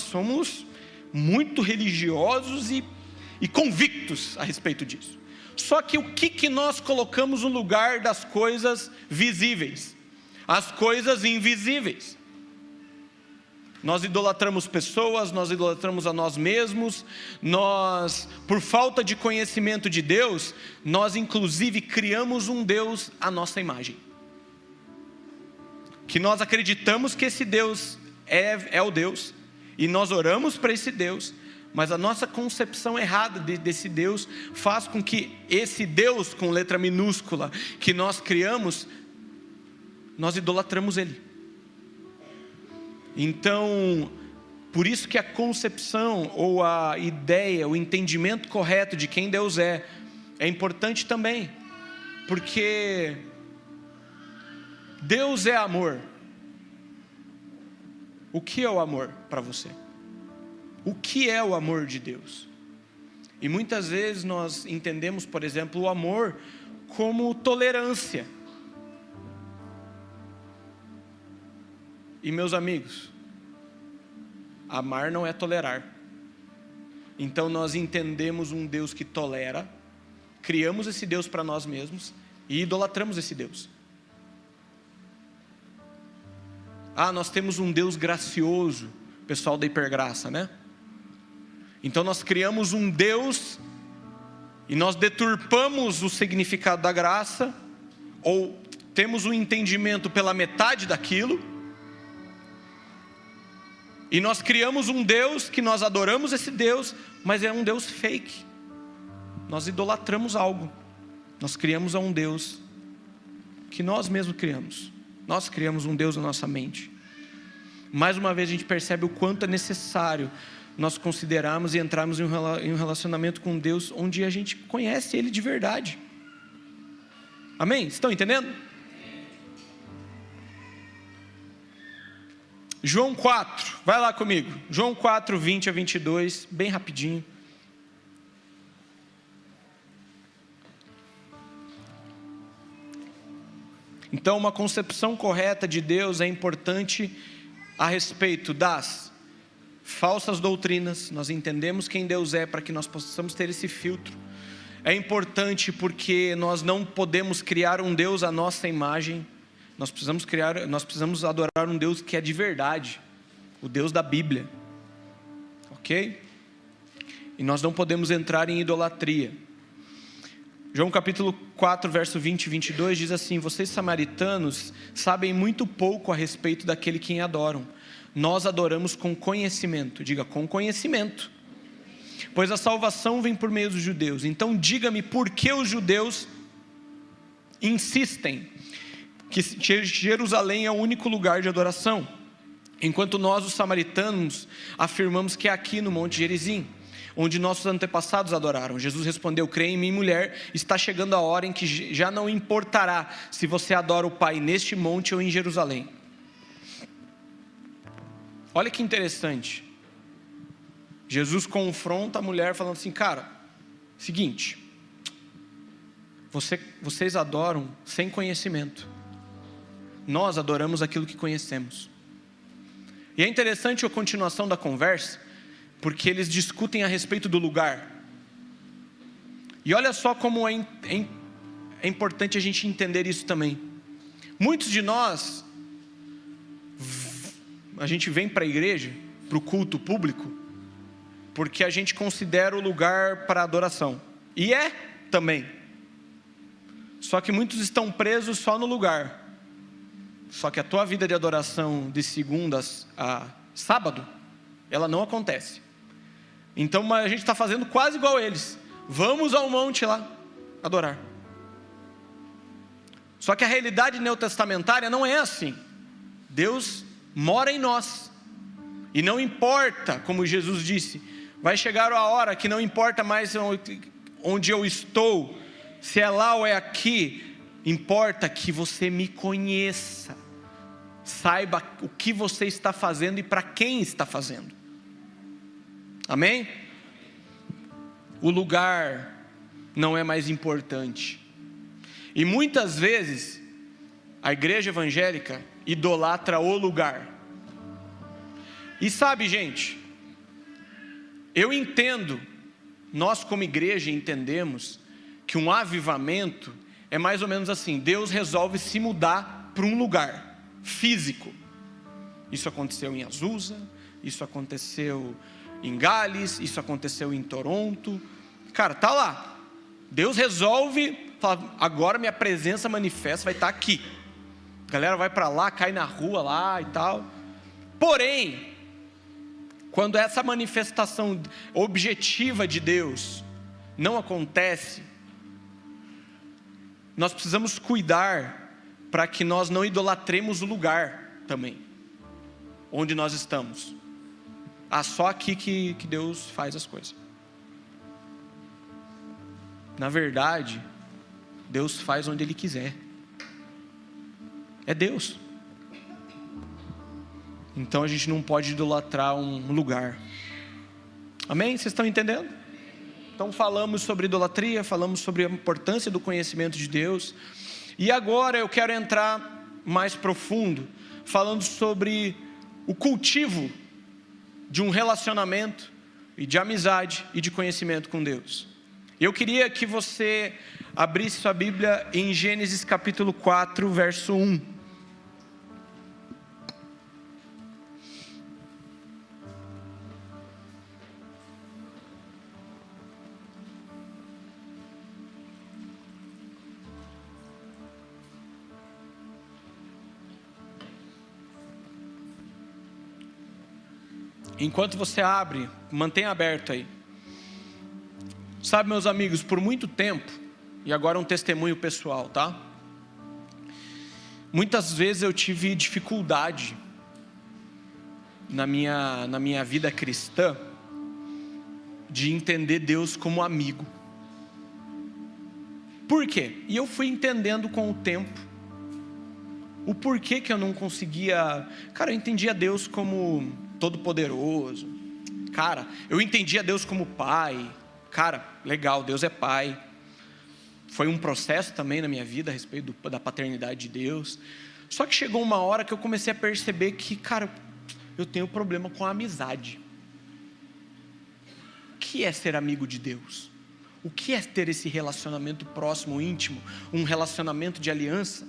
somos muito religiosos e convictos a respeito disso. Só que o que nós colocamos no lugar das coisas visíveis? As coisas invisíveis. Nós idolatramos pessoas, nós idolatramos a nós mesmos, nós, por falta de conhecimento de Deus, nós inclusive criamos um Deus à nossa imagem. Que nós acreditamos que esse Deus é o Deus, e nós oramos para esse Deus, mas a nossa concepção errada desse Deus faz com que esse Deus com letra minúscula que nós criamos, nós idolatramos Ele. Então, por isso que a concepção ou a ideia, o entendimento correto de quem Deus é importante também, porque Deus é amor. O que é o amor para você? O que é o amor de Deus? E muitas vezes nós entendemos, por exemplo, o amor como tolerância. E meus amigos, amar não é tolerar. Então nós entendemos um Deus que tolera, criamos esse Deus para nós mesmos e idolatramos esse Deus. Nós temos um Deus gracioso, pessoal da hipergraça, né? Então nós criamos um Deus e nós deturpamos o significado da graça, ou temos um entendimento pela metade daquilo, e nós criamos um Deus que nós adoramos esse Deus, mas é um Deus fake. Nós idolatramos algo, nós criamos um Deus que nós mesmos criamos. Nós criamos um Deus na nossa mente. Mais uma vez a gente percebe o quanto é necessário nós considerarmos e entrarmos em um relacionamento com Deus onde a gente conhece Ele de verdade. Amém? Estão entendendo? João 4, vai lá comigo. João 4, 20 a 22, bem rapidinho. Então, uma concepção correta de Deus é importante a respeito das falsas doutrinas. Nós entendemos quem Deus é para que nós possamos ter esse filtro. é importante porque nós não podemos criar um Deus à nossa imagem. Nós precisamos adorar um Deus que é de verdade, o Deus da Bíblia, ok? E nós não podemos entrar em idolatria. João capítulo 4, verso 20 e 22 diz assim: vocês samaritanos sabem muito pouco a respeito daquele quem adoram. Nós adoramos com conhecimento. Diga, com conhecimento. Pois a salvação vem por meio dos judeus. Então diga-me, por que os judeus insistem que Jerusalém é o único lugar de adoração, enquanto nós, os samaritanos, afirmamos que é aqui no Monte Gerizim, onde nossos antepassados adoraram? Jesus respondeu: creia em mim, mulher, está chegando a hora em que já não importará se você adora o Pai neste monte ou em Jerusalém. Olha que interessante. Jesus confronta a mulher falando assim: cara, seguinte, vocês adoram sem conhecimento, nós adoramos aquilo que conhecemos. E é interessante a continuação da conversa, porque eles discutem a respeito do lugar. E olha só como é importante a gente entender isso também. Muitos de nós, a gente vem para a igreja, para o culto público, porque a gente considera o lugar para adoração. E é também. Só que muitos estão presos só no lugar. Só que a tua vida de adoração de segunda a sábado, ela não acontece. Então a gente está fazendo quase igual eles. Vamos ao monte lá adorar. Só que a realidade neotestamentária não é assim. Deus mora em nós. E não importa, como Jesus disse, vai chegar a hora que não importa mais onde eu estou, se é lá ou é aqui, importa que você me conheça, saiba o que você está fazendo e para quem está fazendo. Amém? O lugar não é mais importante. E muitas vezes a igreja evangélica idolatra o lugar. E sabe, gente, eu entendo, nós como igreja entendemos que um avivamento é mais ou menos assim: Deus resolve se mudar para um lugar físico. Isso aconteceu em Azusa, isso aconteceu em Gales, isso aconteceu em Toronto. Cara, tá lá. Deus resolve, fala, agora minha presença manifesta vai estar aqui. A galera vai para lá, cai na rua lá e tal. Porém, quando essa manifestação objetiva de Deus não acontece, nós precisamos cuidar para que nós não idolatremos o lugar também, onde nós estamos. Só aqui que Deus faz as coisas. Na verdade, Deus faz onde Ele quiser. É Deus. Então a gente não pode idolatrar um lugar. Amém? Vocês estão entendendo? Então falamos sobre idolatria, falamos sobre a importância do conhecimento de Deus. E agora eu quero entrar mais profundo, falando sobre o cultivo de um relacionamento e de amizade e de conhecimento com Deus. Eu queria que você abrisse sua Bíblia em Gênesis capítulo 4, verso 1. Enquanto você abre, mantenha aberto aí. Sabe, meus amigos, por muito tempo, e agora um testemunho pessoal, tá? Muitas vezes eu tive dificuldade na minha vida cristã de entender Deus como amigo. Por quê? E eu fui entendendo com o tempo o porquê que eu não conseguia. Cara, eu entendia Deus como todo-poderoso. Cara, eu entendia Deus como pai. Cara, legal, Deus é pai. Foi um processo também na minha vida a respeito da paternidade de Deus. Só que chegou uma hora que eu comecei a perceber que, cara, eu tenho problema com a amizade. O que é ser amigo de Deus? O que é ter esse relacionamento próximo, íntimo, um relacionamento de aliança?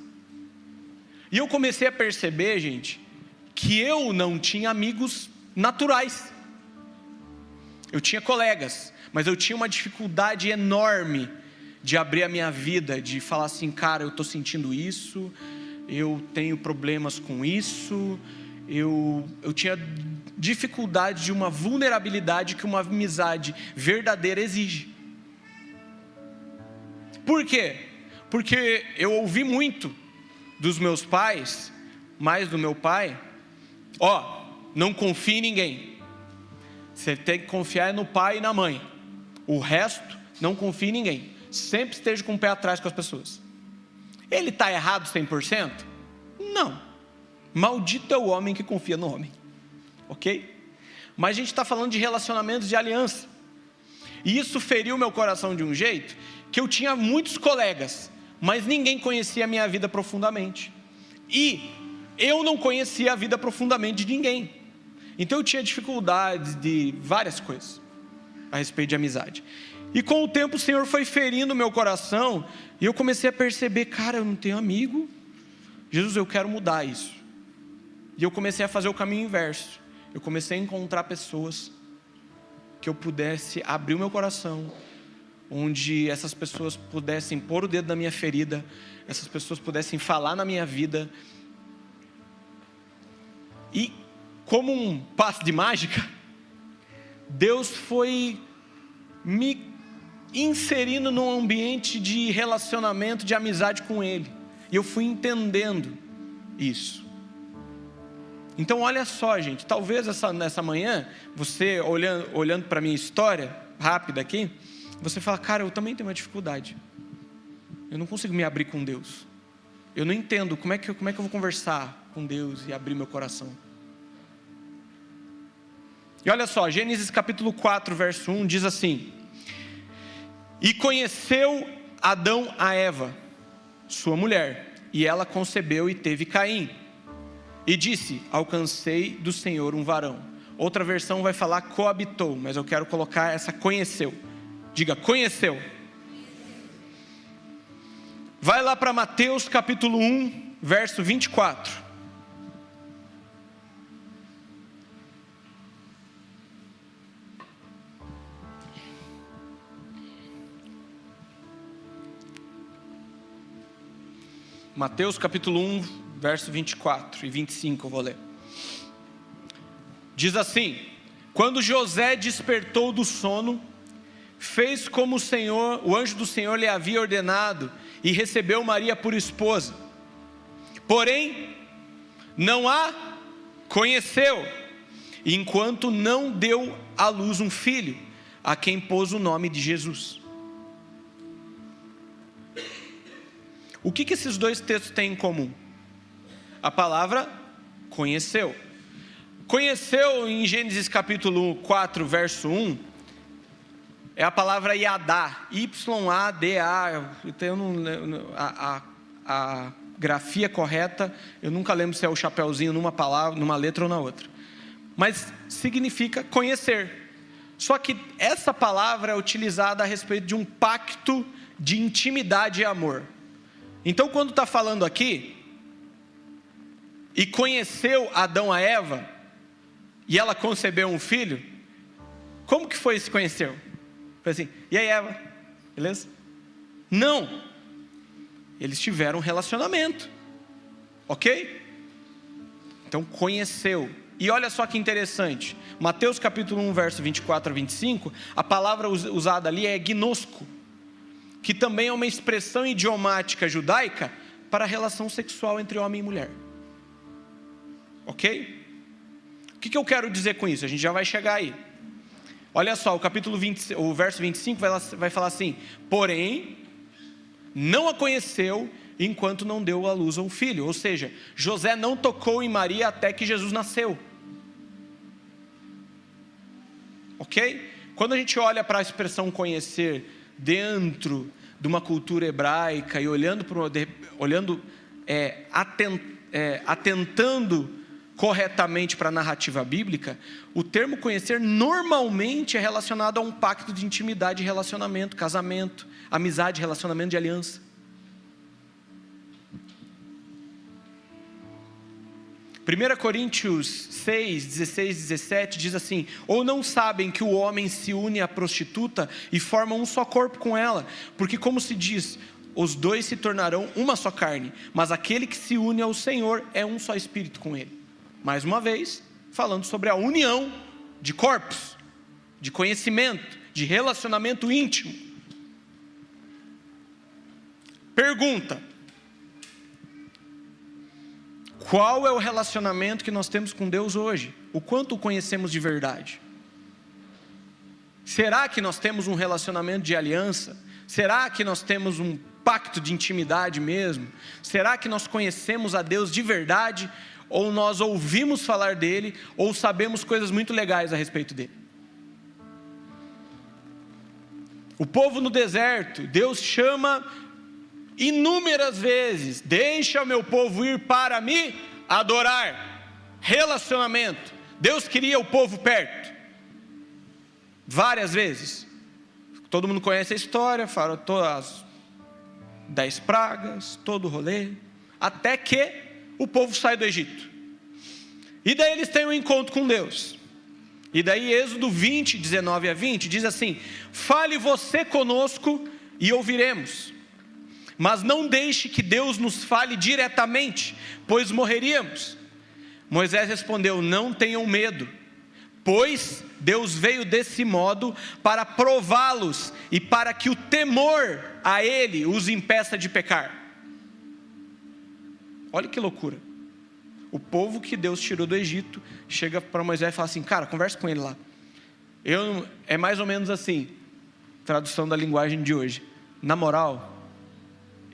E eu comecei a perceber, gente, que eu não tinha amigos naturais. Eu tinha colegas, mas eu tinha uma dificuldade enorme de abrir a minha vida, de falar assim, cara, eu estou sentindo isso, eu tenho problemas com isso, eu tinha dificuldade de uma vulnerabilidade que uma amizade verdadeira exige. Por quê? Porque eu ouvi muito dos meus pais, mais do meu pai, não confie em ninguém. Você tem que confiar no pai e na mãe. O resto, não confie em ninguém. Sempre esteja com o pé atrás com as pessoas. Ele está errado 100%? Não. Maldito é o homem que confia no homem. Ok? Mas a gente está falando de relacionamentos de aliança. E isso feriu meu coração de um jeito que eu tinha muitos colegas, mas ninguém conhecia a minha vida profundamente. E eu não conhecia a vida profundamente de ninguém. Então eu tinha dificuldades de várias coisas a respeito de amizade. E com o tempo o Senhor foi ferindo o meu coração, e eu comecei a perceber, cara, eu não tenho amigo. Jesus, eu quero mudar isso. E eu comecei a fazer o caminho inverso. Eu comecei a encontrar pessoas que eu pudesse abrir o meu coração, onde essas pessoas pudessem pôr o dedo na minha ferida, essas pessoas pudessem falar na minha vida. E como um passe de mágica, Deus foi me inserindo num ambiente de relacionamento, de amizade com Ele. E eu fui entendendo isso. Então olha só, gente, talvez nessa manhã, você olhando para a minha história, rápida aqui, você fala, cara, eu também tenho uma dificuldade. Eu não consigo me abrir com Deus. Eu não entendo como é que eu vou conversar com Deus e abrir meu coração. E olha só, Gênesis capítulo 4, verso 1 diz assim: e conheceu Adão a Eva, sua mulher, e ela concebeu e teve Caim. E disse, alcancei do Senhor um varão. Outra versão vai falar coabitou, mas eu quero colocar essa conheceu. Diga, conheceu. Vai lá para Mateus capítulo 1, verso 24. Mateus capítulo 1, verso 24 e 25 eu vou ler. Diz assim: quando José despertou do sono, fez como o anjo do Senhor lhe havia ordenado, e recebeu Maria por esposa. Porém, não a conheceu, enquanto não deu à luz um filho, a quem pôs o nome de Jesus. O que esses dois textos têm em comum? A palavra conheceu. Conheceu em Gênesis capítulo 4, verso 1, é a palavra Yadá, Y-A-D-A, a grafia correta, eu nunca lembro se é o chapeuzinho numa palavra, numa letra ou na outra. Mas significa conhecer. Só que essa palavra é utilizada a respeito de um pacto de intimidade e amor. Então quando está falando aqui, e conheceu Adão a Eva, e ela concebeu um filho, como que foi esse conheceu? Foi assim, e aí Eva, beleza? Não, eles tiveram um relacionamento, ok? Então conheceu. E olha só que interessante, Mateus capítulo 1, verso 24 a 25, a palavra usada ali é gnosco, que também é uma expressão idiomática judaica para a relação sexual entre homem e mulher. Ok? O que eu quero dizer com isso? A gente já vai chegar aí. Olha só, o verso 25 vai falar assim: porém, não a conheceu enquanto não deu à luz a um filho. Ou seja, José não tocou em Maria até que Jesus nasceu. Ok? Quando a gente olha para a expressão conhecer dentro de uma cultura hebraica e atentando corretamente para a narrativa bíblica, o termo conhecer normalmente é relacionado a um pacto de intimidade, relacionamento, casamento, amizade, relacionamento de aliança. Primeira Coríntios 6, 16, 17 diz assim: ou não sabem que o homem se une à prostituta e forma um só corpo com ela? Porque como se diz, os dois se tornarão uma só carne, mas aquele que se une ao Senhor é um só espírito com ele. Mais uma vez, falando sobre a união de corpos, de conhecimento, de relacionamento íntimo. Pergunta: qual é o relacionamento que nós temos com Deus hoje? O quanto o conhecemos de verdade? Será que nós temos um relacionamento de aliança? Será que nós temos um pacto de intimidade mesmo? Será que nós conhecemos a Deus de verdade? Ou nós ouvimos falar dele, ou sabemos coisas muito legais a respeito dele? O povo no deserto, Deus chama inúmeras vezes: deixa o meu povo ir para me adorar. Relacionamento. Deus queria o povo perto. Várias vezes. Todo mundo conhece a história, fala todas as 10 pragas, todo o rolê, até que o povo sai do Egito. E daí eles têm um encontro com Deus. E daí Êxodo 20, 19 a 20 diz assim: fale você conosco e ouviremos, mas não deixe que Deus nos fale diretamente, pois morreríamos. Moisés respondeu: não tenham medo, pois Deus veio desse modo para prová-los e para que o temor a Ele os impeça de pecar. Olha que loucura. O povo que Deus tirou do Egito chega para Moisés e fala assim: cara, conversa com ele lá. É mais ou menos assim, tradução da linguagem de hoje: na moral,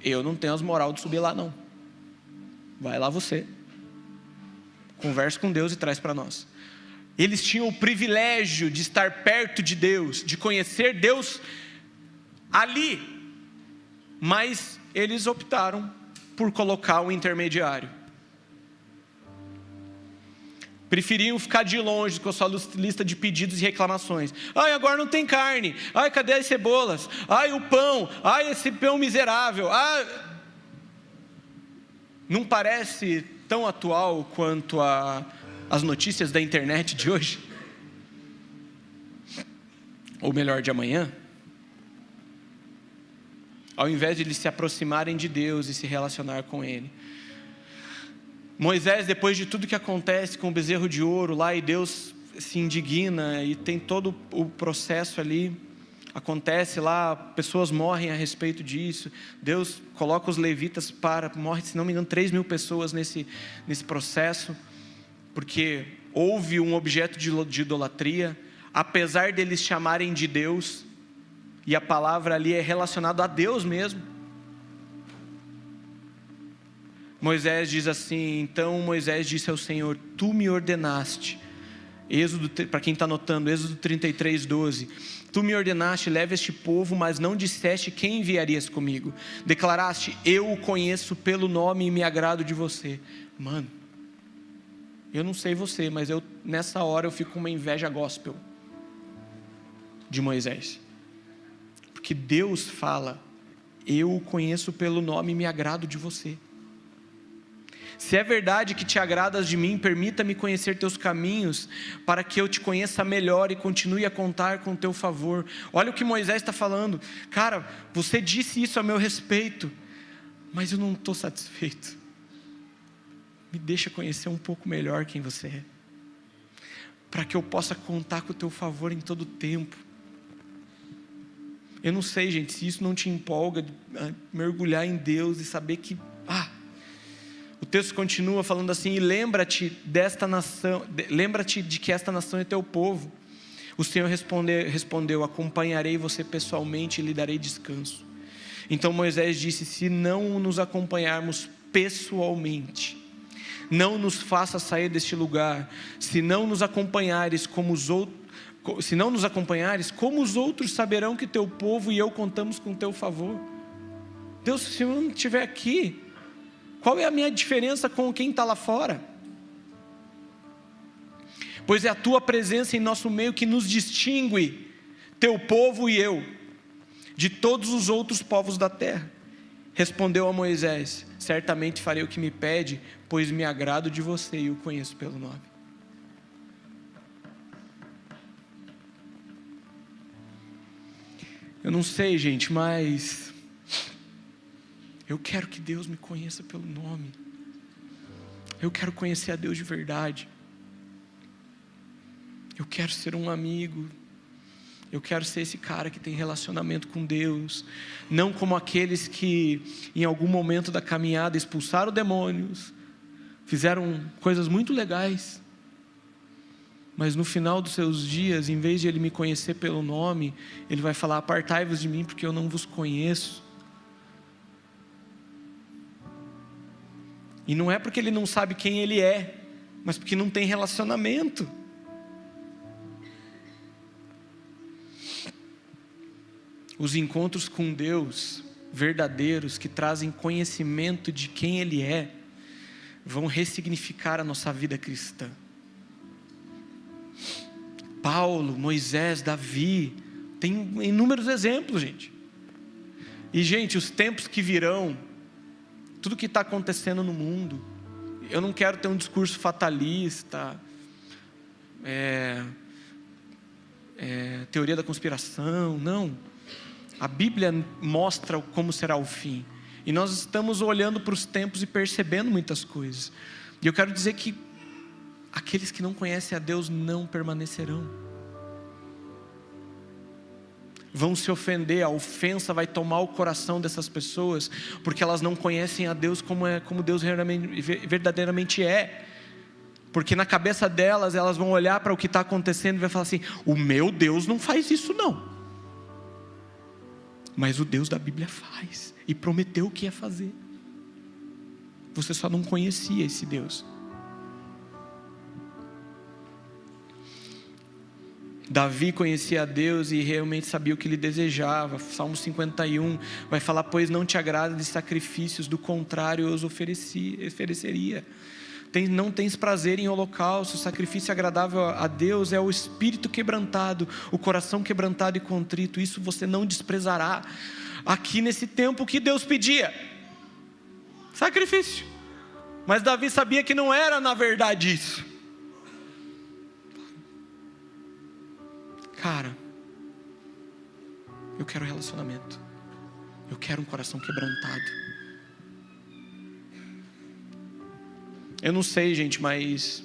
eu não tenho as moral de subir lá não. Vai lá você. Conversa com Deus e traz para nós. Eles tinham o privilégio de estar perto de Deus, de conhecer Deus ali, mas eles optaram por colocar um intermediário. Preferiam ficar de longe com a sua lista de pedidos e reclamações. Ai, agora não tem carne. Ai, cadê as cebolas? Ai, o pão. Ai, esse pão miserável. Ai... Não parece tão atual quanto as notícias da internet de hoje? Ou melhor, de amanhã? Ao invés de eles se aproximarem de Deus e se relacionar com Ele. Moisés, depois de tudo que acontece com o bezerro de ouro lá, e Deus se indigna, e tem todo o processo ali, acontece lá, pessoas morrem a respeito disso, Deus coloca os levitas morre, se não me engano, 3.000 pessoas nesse processo, porque houve um objeto de idolatria, apesar deles chamarem de Deus, e a palavra ali é relacionada a Deus mesmo. Moisés diz assim: então Moisés disse ao Senhor: tu me ordenaste, para quem está anotando, Êxodo 33, 12, tu me ordenaste, leve este povo, mas não disseste quem enviarias comigo. Declaraste: eu o conheço pelo nome e me agrado de você. Mano, eu não sei você, mas nessa hora eu fico com uma inveja gospel de Moisés, porque Deus fala: eu o conheço pelo nome e me agrado de você. Se é verdade que te agradas de mim, permita-me conhecer teus caminhos, para que eu te conheça melhor e continue a contar com teu favor. Olha o que Moisés está falando: cara, você disse isso a meu respeito, mas eu não estou satisfeito. Me deixa conhecer um pouco melhor quem você é, para que eu possa contar com o teu favor em todo o tempo. Eu não sei, gente, se isso não te empolga a mergulhar em Deus e saber que o texto continua falando assim: e lembra-te desta nação, lembra-te de que esta nação é teu povo. O Senhor respondeu: acompanharei você pessoalmente e lhe darei descanso. Então Moisés disse: se não nos acompanharmos pessoalmente, não nos faça sair deste lugar. Se não nos acompanhares, como os outros saberão que teu povo e eu contamos com teu favor? Deus, se eu não estiver aqui, qual é a minha diferença com quem está lá fora? pois é a tua presença em nosso meio que nos distingue, teu povo e eu, de todos os outros povos da terra. Respondeu a Moisés: certamente farei o que me pede, pois me agrado de você e o conheço pelo nome. Eu não sei, gente, mas eu quero que Deus me conheça pelo nome. Eu quero conhecer a Deus de verdade. Eu quero ser um amigo. Eu quero ser esse cara que tem relacionamento com Deus. Não como aqueles que em algum momento da caminhada expulsaram demônios, fizeram coisas muito legais, mas no final dos seus dias, em vez de ele me conhecer pelo nome, ele vai falar: apartai-vos de mim, porque eu não vos conheço. E não é porque ele não sabe quem ele é, mas porque não tem relacionamento. Os encontros com Deus verdadeiros, que trazem conhecimento de quem Ele é, vão ressignificar a nossa vida cristã. Paulo, Moisés, Davi, tem inúmeros exemplos, gente. E, gente, os tempos que virão, tudo que está acontecendo no mundo, eu não quero ter um discurso fatalista, teoria da conspiração, não. A Bíblia mostra como será o fim. E nós estamos olhando para os tempos e percebendo muitas coisas. E eu quero dizer que aqueles que não conhecem a Deus não permanecerão. Vão se ofender, a ofensa vai tomar o coração dessas pessoas, porque elas não conhecem a Deus como Deus verdadeiramente é. Porque na cabeça delas, elas vão olhar para o que está acontecendo e vai falar assim: o meu Deus não faz isso não. Mas o Deus da Bíblia faz, e prometeu que ia fazer. Você só não conhecia esse Deus. Davi conhecia a Deus e realmente sabia o que ele desejava. Salmo 51 vai falar: pois não te agrada de sacrifícios, do contrário eu os ofereceria. Não tens prazer em holocausto. O sacrifício agradável a Deus é o espírito quebrantado, o coração quebrantado e contrito. Isso você não desprezará. Aqui nesse tempo, o que Deus pedia? Sacrifício. Mas Davi sabia que não era na verdade isso. Cara, eu quero relacionamento. Eu quero um coração quebrantado. Eu não sei, gente, mas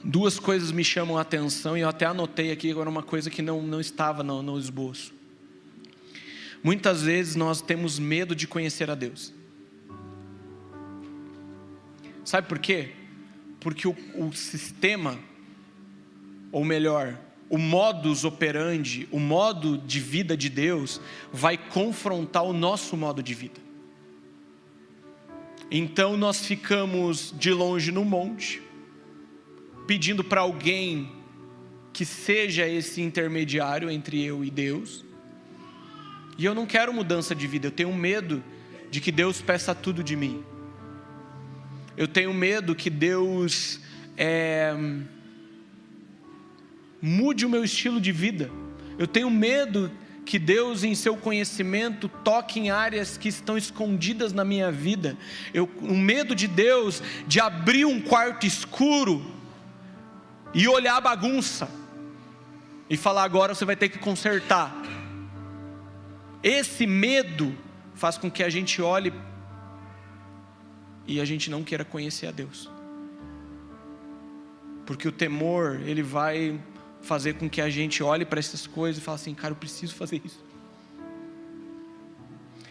duas coisas me chamam a atenção, e eu até anotei aqui agora uma coisa que não estava no esboço. Muitas vezes nós temos medo de conhecer a Deus. Sabe por quê? Porque o sistema, ou melhor, o modus operandi, o modo de vida de Deus, vai confrontar o nosso modo de vida. Então nós ficamos de longe no monte, pedindo para alguém que seja esse intermediário entre eu e Deus. E eu não quero mudança de vida, eu tenho medo de que Deus peça tudo de mim. Eu tenho medo que Deus mude o meu estilo de vida. Eu tenho medo que Deus, em seu conhecimento, toque em áreas que estão escondidas na minha vida. O medo de Deus de abrir um quarto escuro e olhar a bagunça e falar: agora você vai ter que consertar. Esse medo faz com que a gente olhe e a gente não queira conhecer a Deus. Porque o temor, ele vai fazer com que a gente olhe para essas coisas e fale assim: cara, eu preciso fazer isso.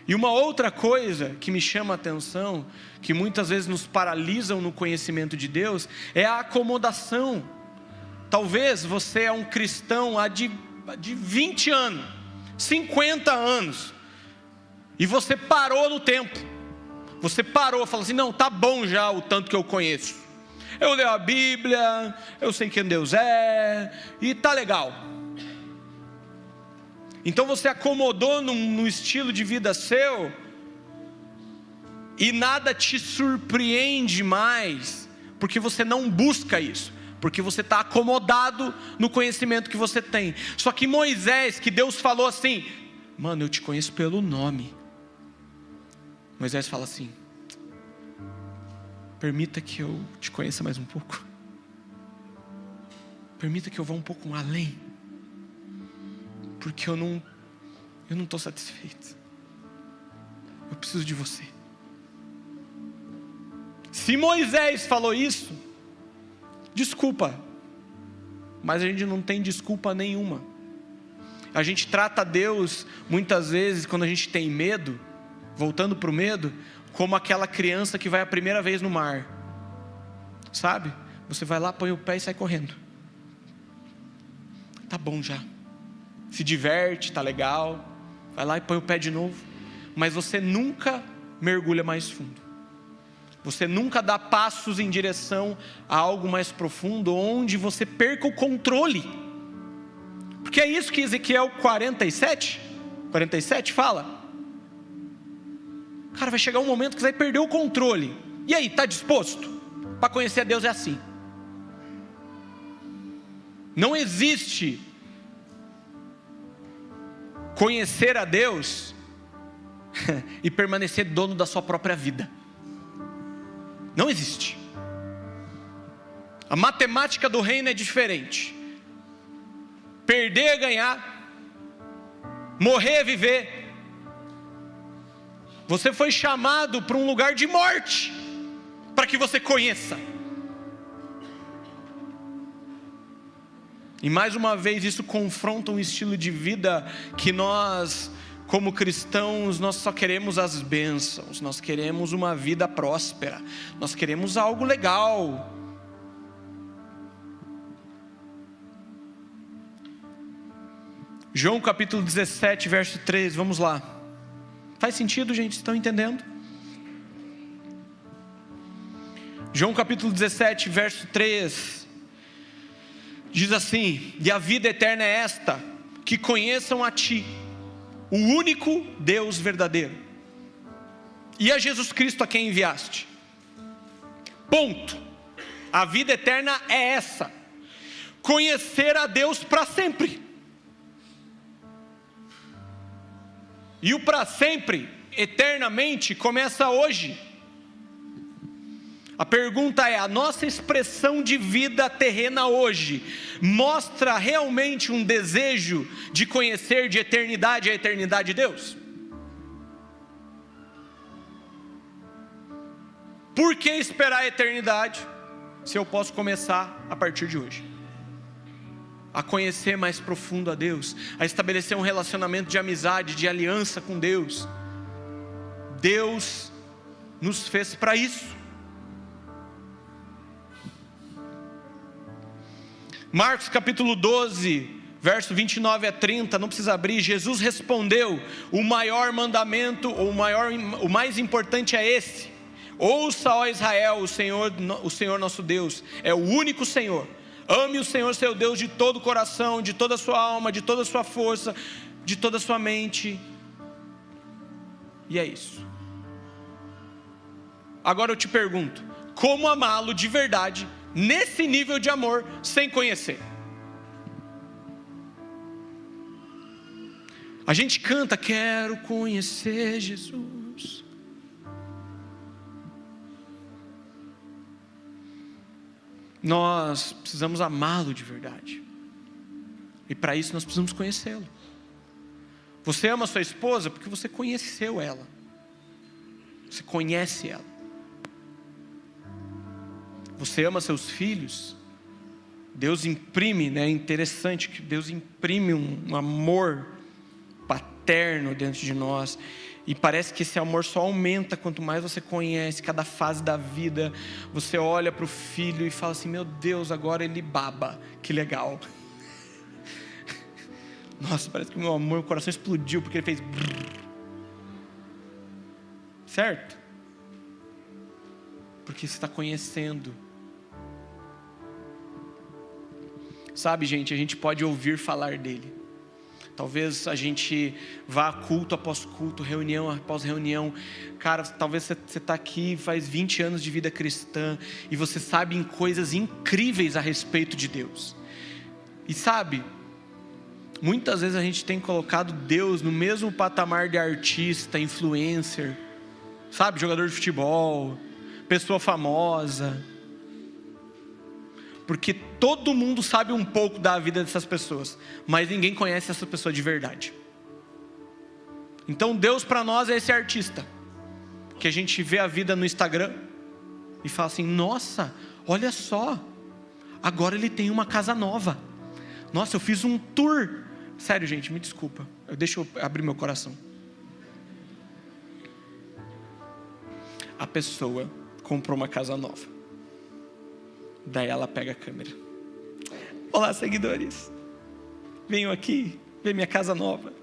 E uma outra coisa que me chama a atenção, que muitas vezes nos paralisam no conhecimento de Deus, é a acomodação. Talvez você é um cristão há de 20 anos, 50 anos, e você parou no tempo. Você parou, falou assim: não, tá bom já o tanto que eu conheço. Eu leio a Bíblia, eu sei quem Deus é, e tá legal. Então você acomodou num estilo de vida seu, e nada te surpreende mais, porque você não busca isso, porque você está acomodado no conhecimento que você tem. Só que Moisés, que Deus falou assim: mano, eu te conheço pelo nome. Moisés fala assim: permita que eu te conheça mais um pouco. Permita que eu vá um pouco além, porque eu não estou satisfeito. Eu preciso de você. Se Moisés falou isso, desculpa, mas a gente não tem desculpa nenhuma. A gente trata Deus, muitas vezes, quando a gente tem medo, voltando para o medo, como aquela criança que vai a primeira vez no mar. Sabe? Você vai lá, põe o pé e sai correndo. Tá bom já. Se diverte, tá legal. Vai lá e põe o pé de novo. Mas você nunca mergulha mais fundo. Você nunca dá passos em direção a algo mais profundo, onde você perca o controle. Porque é isso que Ezequiel 47 fala. Cara, vai chegar um momento que você vai perder o controle. E aí, está disposto? Para conhecer a Deus é assim. Não existe conhecer a Deus e permanecer dono da sua própria vida. Não existe. A matemática do reino é diferente. Perder é ganhar, morrer é viver. Você foi chamado para um lugar de morte, para que você conheça. E mais uma vez isso confronta um estilo de vida que nós, como cristãos, nós só queremos as bênçãos, nós queremos uma vida próspera, nós queremos algo legal. João capítulo 17, verso 3, vamos lá. Faz sentido, gente? Estão entendendo? João capítulo 17, verso 3, diz assim: e a vida eterna é esta, que conheçam a Ti, o único Deus verdadeiro, e a Jesus Cristo a quem enviaste. Ponto. A vida eterna é essa: conhecer a Deus para sempre. E o para sempre, eternamente, começa hoje. A pergunta é: a nossa expressão de vida terrena hoje mostra realmente um desejo de conhecer de eternidade a eternidade de Deus? Por que esperar a eternidade, se eu posso começar a partir de hoje? A conhecer mais profundo a Deus, a estabelecer um relacionamento de amizade, de aliança com Deus. Deus nos fez para isso. Marcos capítulo 12, verso 29 a 30, não precisa abrir. Jesus respondeu: o maior mandamento, o mais importante é esse: ouça, ó Israel, o Senhor nosso Deus é o único Senhor. Ame o Senhor seu Deus de todo o coração, de toda a sua alma, de toda a sua força, de toda a sua mente. E é isso. Agora eu te pergunto: como amá-lo de verdade, nesse nível de amor, sem conhecer? A gente canta: quero conhecer Jesus. Nós precisamos amá-lo de verdade, e para isso nós precisamos conhecê-lo. Você ama sua esposa porque você conheceu ela, você conhece ela. Você ama seus filhos, Deus imprime, né? É interessante que Deus imprime um amor paterno dentro de nós, e parece que esse amor só aumenta quanto mais você conhece cada fase da vida. Você olha para o filho e fala assim: meu Deus, agora ele baba, que legal. Nossa, parece que meu coração explodiu porque ele fez brrr. Certo? Porque você está conhecendo. Sabe, gente, a gente pode ouvir falar dele, Talvez a gente vá culto após culto, reunião após reunião. Cara, talvez você está aqui faz 20 anos de vida cristã e você sabe em coisas incríveis a respeito de Deus. E sabe, muitas vezes a gente tem colocado Deus no mesmo patamar de artista, influencer, sabe, jogador de futebol, pessoa famosa. Porque todo mundo sabe um pouco da vida dessas pessoas, mas ninguém conhece essa pessoa de verdade. Então Deus para nós é esse artista, que a gente vê a vida no Instagram e fala assim: nossa, olha só, agora ele tem uma casa nova. Nossa, eu fiz um tour. Sério, gente, me desculpa, deixa eu abrir meu coração. A pessoa comprou uma casa nova. Daí ela pega a câmera. Olá, seguidores. Venham aqui ver minha casa nova.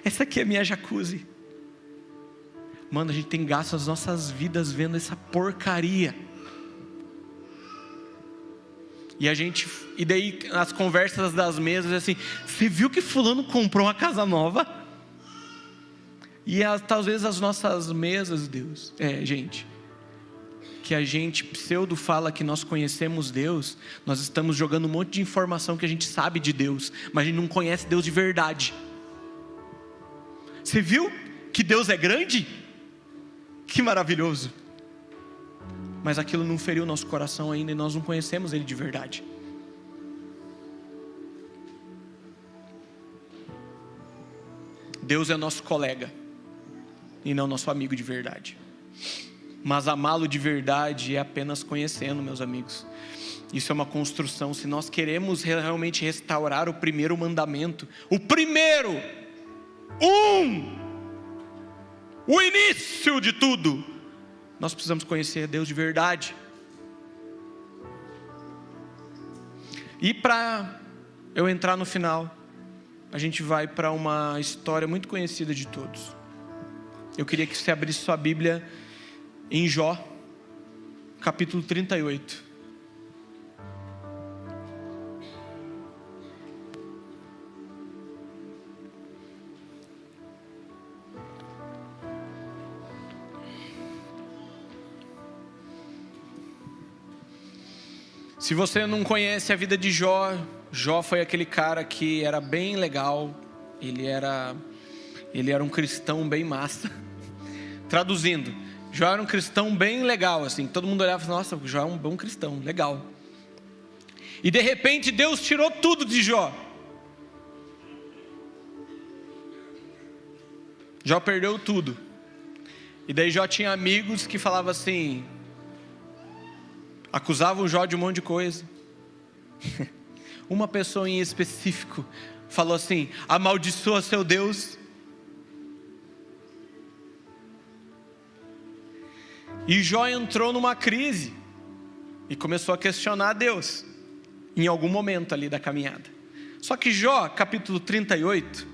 Essa aqui é minha jacuzzi. Mano, a gente tem gasto as nossas vidas vendo essa porcaria. E daí as conversas das mesas assim: você viu que fulano comprou uma casa nova? E talvez as nossas mesas, Deus, gente, que a gente pseudo fala que nós conhecemos Deus, nós estamos jogando um monte de informação que a gente sabe de Deus, mas a gente não conhece Deus de verdade. Você viu que Deus é grande? Que maravilhoso. Mas aquilo não feriu nosso coração ainda e nós não conhecemos Ele de verdade. Deus é nosso colega e não nosso amigo de verdade. Mas amá-lo de verdade é apenas conhecendo, meus amigos. Isso é uma construção. Se nós queremos realmente restaurar o primeiro mandamento, o início de tudo, nós precisamos conhecer Deus de verdade. E para eu entrar no final, a gente vai para uma história muito conhecida de todos. Eu queria que você abrisse sua Bíblia em Jó, capítulo 38. Se você não conhece a vida de Jó, Jó foi aquele cara que era bem legal. Ele era um cristão bem massa. Traduzindo, Jó era um cristão bem legal, assim. Todo mundo olhava e falava: nossa, Jó é um bom cristão, legal. E de repente Deus tirou tudo de Jó. Jó perdeu tudo. E daí Jó tinha amigos que falavam assim, acusavam Jó de um monte de coisa. Uma pessoa em específico falou assim: amaldiçoa seu Deus. E Jó entrou numa crise e começou a questionar Deus em algum momento ali da caminhada. Só que Jó, capítulo 38,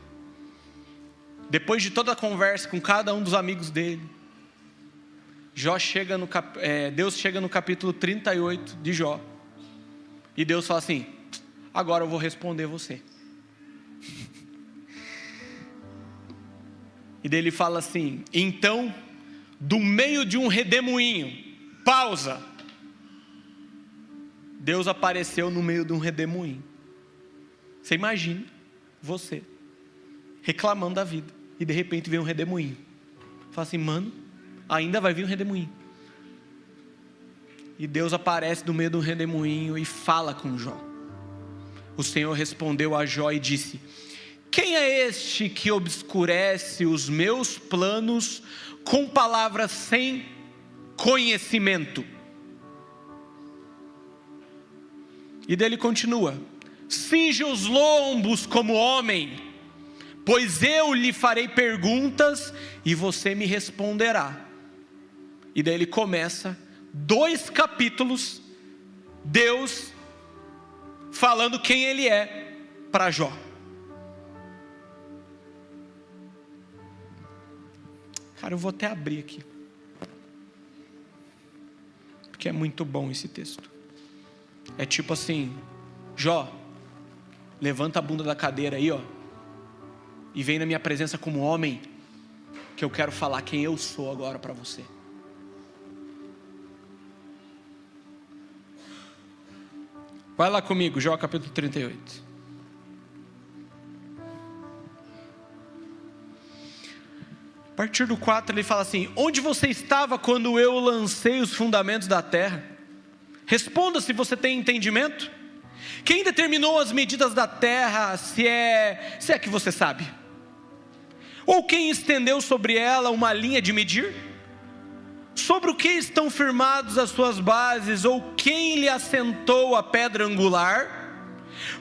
depois de toda a conversa com cada um dos amigos dele, Deus chega no capítulo 38 de Jó. E Deus fala assim: agora eu vou responder você. E daí ele fala assim: então, do meio de um redemoinho, pausa, Deus apareceu no meio de um redemoinho. Você imagina você reclamando da vida e de repente vem um redemoinho. Fala assim: mano, ainda vai vir um redemoinho. E Deus aparece no meio do redemoinho e fala com Jó. O Senhor respondeu a Jó e disse: quem é este que obscurece os meus planos com palavras sem conhecimento? E dele continua: cinge os lombos como homem, pois eu lhe farei perguntas e você me responderá. E daí ele começa 2 capítulos, Deus falando quem ele é para Jó. Cara, eu vou até abrir aqui, porque é muito bom esse texto. É tipo assim: Jó, levanta a bunda da cadeira aí, ó, e vem na minha presença como homem, que eu quero falar quem eu sou agora para você. Vai lá comigo, Jó capítulo 38. A partir do 4 ele fala assim: onde você estava quando eu lancei os fundamentos da terra? Responda se você tem entendimento. Quem determinou as medidas da terra, se é que você sabe? Ou quem estendeu sobre ela uma linha de medir? Sobre o que estão firmados as suas bases? Ou quem lhe assentou a pedra angular?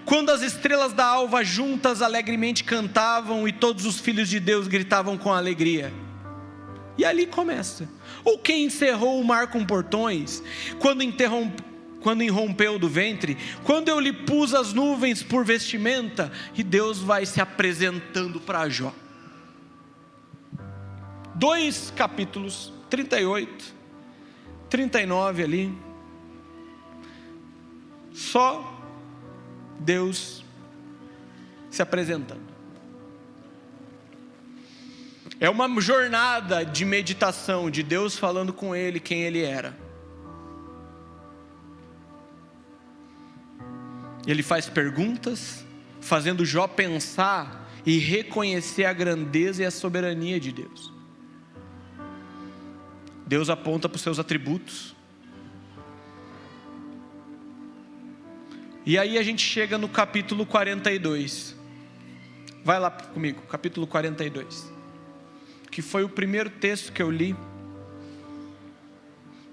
Quando as estrelas da alva juntas alegremente cantavam, e todos os filhos de Deus gritavam com alegria. E ali começa. Ou quem encerrou o mar com portões, quando irrompeu do ventre, quando eu lhe pus as nuvens por vestimenta? E Deus vai se apresentando para Jó. 2 capítulos, 38, 39 ali. Só Deus se apresentando. É uma jornada de meditação, de Deus falando com ele quem ele era. Ele faz perguntas, fazendo Jó pensar e reconhecer a grandeza e a soberania de Deus. Deus aponta para os seus atributos. E aí a gente chega no capítulo 42. Vai lá comigo, capítulo 42. Que foi o primeiro texto que eu li.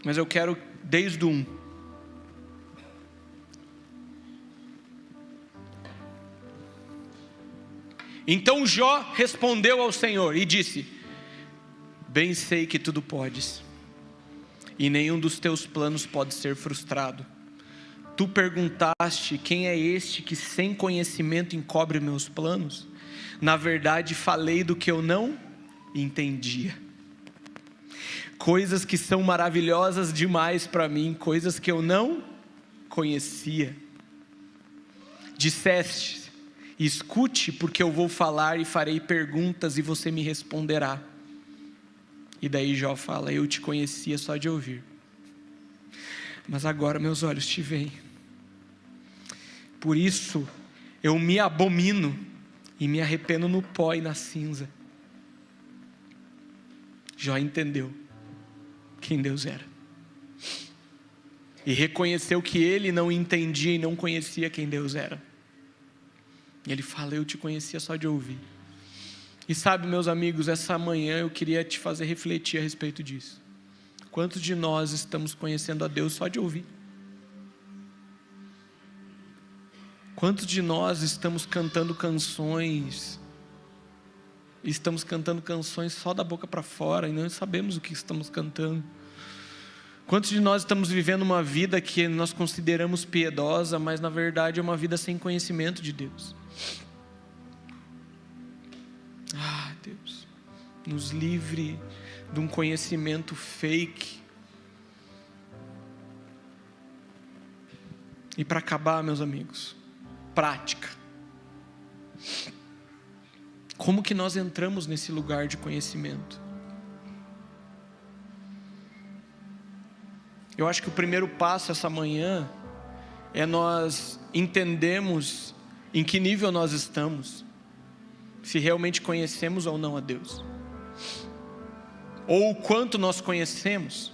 Mas eu quero desde o 1. Então Jó respondeu ao Senhor e disse: bem sei que tudo podes, e nenhum dos teus planos pode ser frustrado. Tu perguntaste: quem é este que sem conhecimento encobre meus planos? Na verdade falei do que eu não entendia, coisas que são maravilhosas demais para mim, coisas que eu não conhecia. Disseste: escute, porque eu vou falar e farei perguntas e você me responderá. E daí Jó fala: eu te conhecia só de ouvir, mas agora meus olhos te veem. Por isso eu me abomino e me arrependo no pó e na cinza. Jó entendeu quem Deus era e reconheceu que ele não entendia e não conhecia quem Deus era. E ele fala: eu te conhecia só de ouvir. E sabe, meus amigos, essa manhã eu queria te fazer refletir a respeito disso. Quantos de nós estamos conhecendo a Deus só de ouvir? Quantos de nós estamos cantando canções, estamos cantando canções só da boca para fora e não sabemos o que estamos cantando? Quantos de nós estamos vivendo uma vida que nós consideramos piedosa, mas na verdade é uma vida sem conhecimento de Deus? Ah, Deus, nos livre de um conhecimento fake. E para acabar, meus amigos, prática. Como que nós entramos nesse lugar de conhecimento? Eu acho que o primeiro passo essa manhã é nós entendermos em que nível nós estamos, se realmente conhecemos ou não a Deus, ou o quanto nós conhecemos,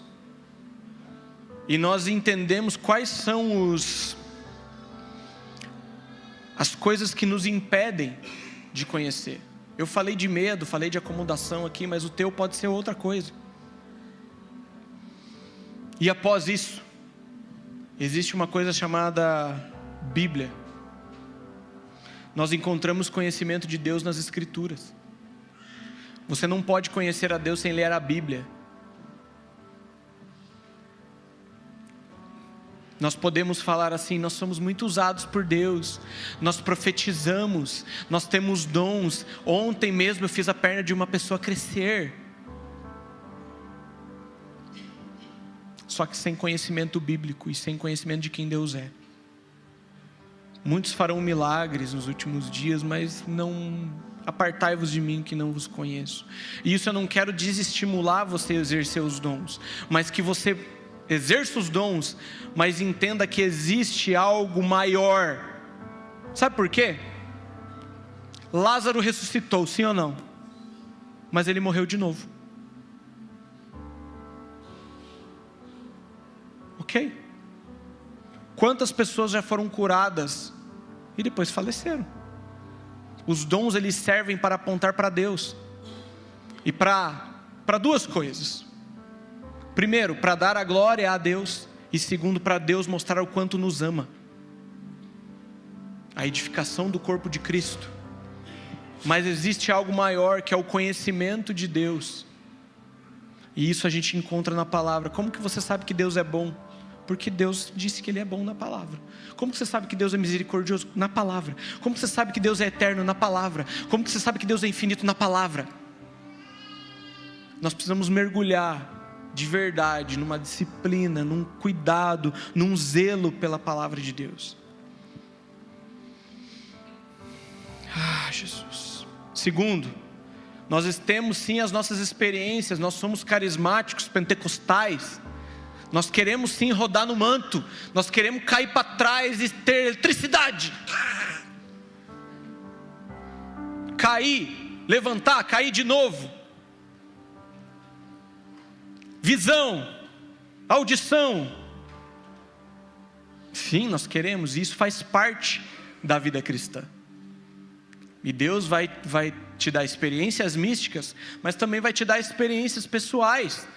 e nós entendemos quais são as coisas que nos impedem de conhecer. Eu falei de medo, falei de acomodação aqui, mas o teu pode ser outra coisa. E após isso, existe uma coisa chamada Bíblia. Nós encontramos conhecimento de Deus nas Escrituras. Você não pode conhecer a Deus sem ler a Bíblia. Nós podemos falar assim: nós somos muito usados por Deus, nós profetizamos, nós temos dons. Ontem mesmo eu fiz a perna de uma pessoa crescer. Só que sem conhecimento bíblico e sem conhecimento de quem Deus é. Muitos farão milagres nos últimos dias, mas não apartai-vos de mim que não vos conheço. E isso eu não quero desestimular você a exercer os dons, mas que você exerça os dons, mas entenda que existe algo maior. Sabe por quê? Lázaro ressuscitou, sim ou não? Mas ele morreu de novo. Ok? Quantas pessoas já foram curadas e depois faleceram? Os dons, eles servem para apontar para Deus. E para duas coisas. Primeiro, para dar a glória a Deus. E segundo, para Deus mostrar o quanto nos ama. A edificação do corpo de Cristo. Mas existe algo maior, que é o conhecimento de Deus. E isso a gente encontra na palavra. Como que você sabe que Deus é bom? Porque Deus disse que Ele é bom na palavra. Como que você sabe que Deus é misericordioso? Na palavra. Como que você sabe que Deus é eterno? Na palavra. Como que você sabe que Deus é infinito? Na palavra. Nós precisamos mergulhar de verdade numa disciplina, num cuidado, num zelo pela palavra de Deus. Jesus. Segundo, nós temos sim as nossas experiências. Nós somos carismáticos, pentecostais. Nós queremos sim rodar no manto. Nós queremos cair para trás e ter eletricidade. Cair, levantar, cair de novo. Visão, audição. Sim, nós queremos, e isso faz parte da vida cristã. E Deus vai te dar experiências místicas, mas também vai te dar experiências pessoais,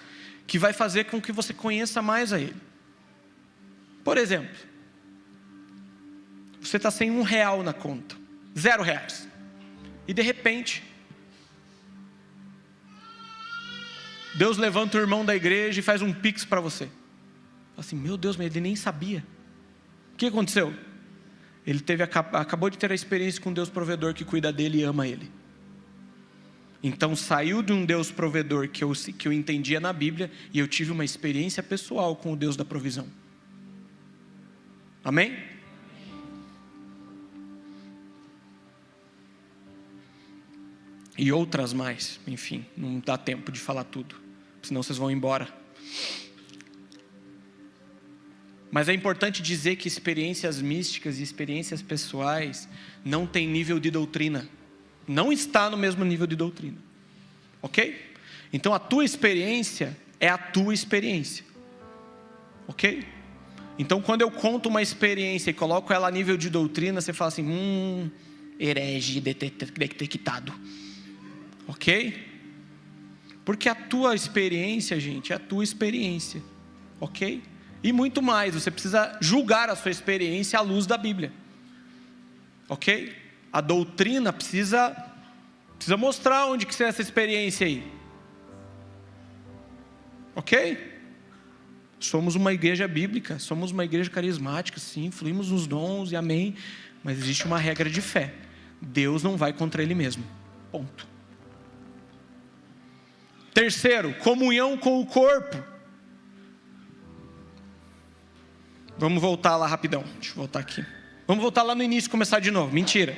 que vai fazer com que você conheça mais a Ele. Por exemplo, você está sem R$1 na conta, R$0, e de repente, Deus levanta o irmão da igreja e faz um pix para você. Assim, meu Deus, mas ele nem sabia. O que aconteceu? Ele acabou de ter a experiência com Deus provedor, que cuida dele e ama ele. Então saiu de um Deus provedor que eu entendia na Bíblia, e eu tive uma experiência pessoal com o Deus da provisão. Amém? E outras mais, enfim, não dá tempo de falar tudo, senão vocês vão embora. Mas é importante dizer que experiências místicas e experiências pessoais não têm nível de doutrina. Não está no mesmo nível de doutrina. Ok? Então a tua experiência é a tua experiência. Ok? Então quando eu conto uma experiência e coloco ela a nível de doutrina, você fala assim, herege detectado. Ok? Porque a tua experiência, gente, é a tua experiência. Ok? E muito mais, você precisa julgar a sua experiência à luz da Bíblia. Ok? A doutrina precisa mostrar onde que é essa experiência aí. Ok? Somos uma igreja bíblica, somos uma igreja carismática, sim, fluímos nos dons e amém. Mas existe uma regra de fé. Deus não vai contra Ele mesmo. Ponto. Terceiro, comunhão com o corpo. Vamos voltar lá rapidão. Deixa eu voltar aqui. Vamos voltar lá no início e começar de novo. Mentira.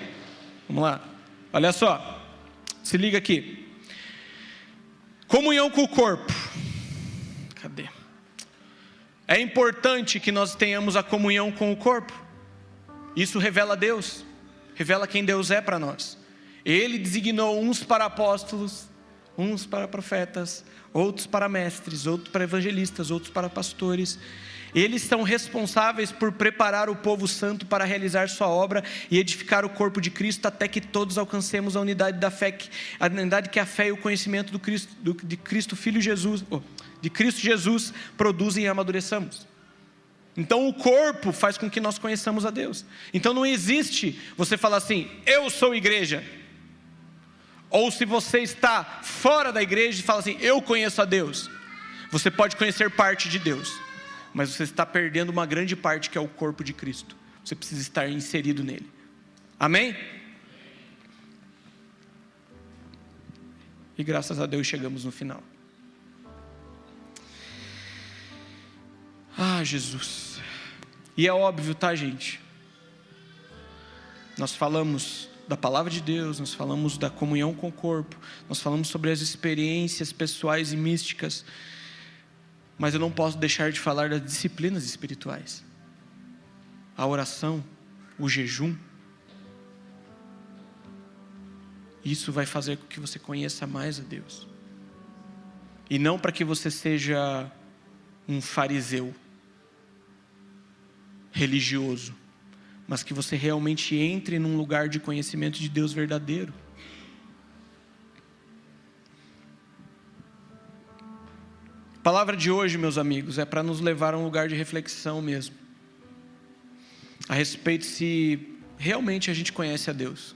Vamos lá. Olha só. Se liga aqui. Comunhão com o corpo. Cadê? É importante que nós tenhamos a comunhão com o corpo. Isso revela Deus. Revela quem Deus é para nós. Ele designou uns para apóstolos, uns para profetas, outros para mestres, outros para evangelistas, outros para pastores. Eles são responsáveis por preparar o povo santo para realizar sua obra e edificar o corpo de Cristo, até que todos alcancemos a unidade da fé, a unidade que a fé e o conhecimento de Cristo Jesus produzem e amadureçamos. Então o corpo faz com que nós conheçamos a Deus. Então não existe você falar assim, eu sou igreja. Ou se você está fora da igreja e fala assim, eu conheço a Deus. Você pode conhecer parte de Deus, mas você está perdendo uma grande parte, que é o corpo de Cristo. Você precisa estar inserido nele. Amém? E graças a Deus chegamos no final. Jesus. E é óbvio, tá, gente? Nós falamos da palavra de Deus, nós falamos da comunhão com o corpo, nós falamos sobre as experiências pessoais e místicas, mas eu não posso deixar de falar das disciplinas espirituais. A oração, o jejum. Isso vai fazer com que você conheça mais a Deus. E não para que você seja um fariseu religioso, mas que você realmente entre num lugar de conhecimento de Deus verdadeiro. A palavra de hoje, meus amigos, é para nos levar a um lugar de reflexão mesmo, a respeito se realmente a gente conhece a Deus,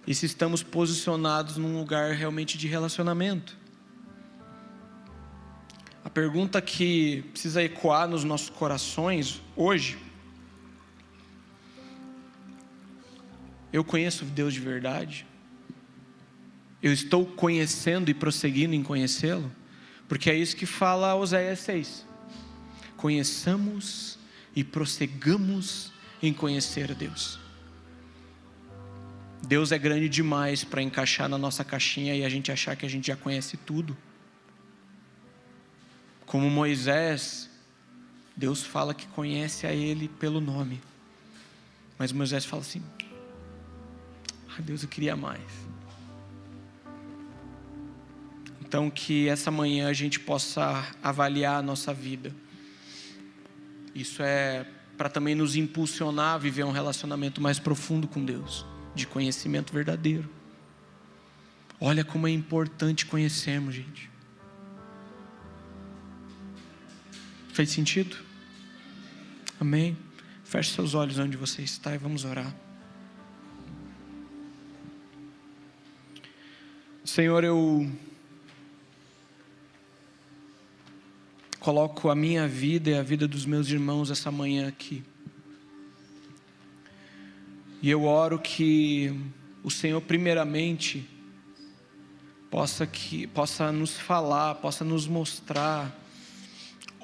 e se estamos posicionados num lugar realmente de relacionamento. A pergunta que precisa ecoar nos nossos corações hoje: eu conheço Deus de verdade? Eu estou conhecendo e prosseguindo em conhecê-lo? Porque é isso que fala Oséias 6. Conheçamos e prossigamos em conhecer a Deus. Deus é grande demais para encaixar na nossa caixinha e a gente achar que a gente já conhece tudo. Como Moisés, Deus fala que conhece a ele pelo nome, mas Moisés fala assim: Deus, eu queria mais. Então que essa manhã a gente possa avaliar a nossa vida. Isso é para também nos impulsionar a viver um relacionamento mais profundo com Deus, de conhecimento verdadeiro. Olha como é importante conhecermos, gente. Fez sentido? Amém? Feche seus olhos onde você está e vamos orar. Senhor, eu coloco a minha vida e a vida dos meus irmãos essa manhã aqui. E eu oro que o Senhor primeiramente possa nos falar, possa nos mostrar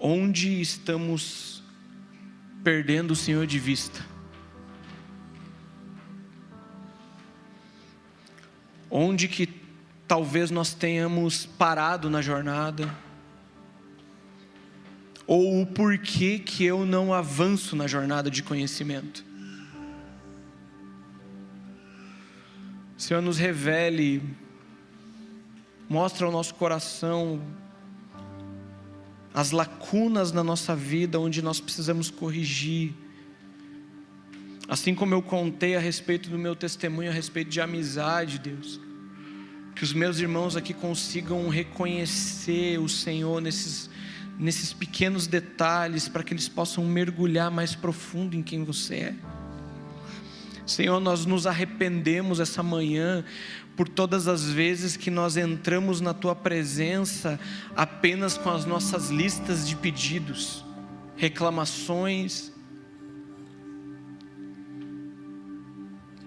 onde estamos perdendo o Senhor de vista. Onde que talvez nós tenhamos parado na jornada, ou o porquê que eu não avanço na jornada de conhecimento. Senhor, nos revele, mostra ao nosso coração as lacunas na nossa vida onde nós precisamos corrigir. Assim como eu contei a respeito do meu testemunho, a respeito de amizade, Deus, que os meus irmãos aqui consigam reconhecer o Senhor nesses pequenos detalhes, para que eles possam mergulhar mais profundo em quem você é. Senhor, nós nos arrependemos essa manhã por todas as vezes que nós entramos na Tua presença apenas com as nossas listas de pedidos, reclamações.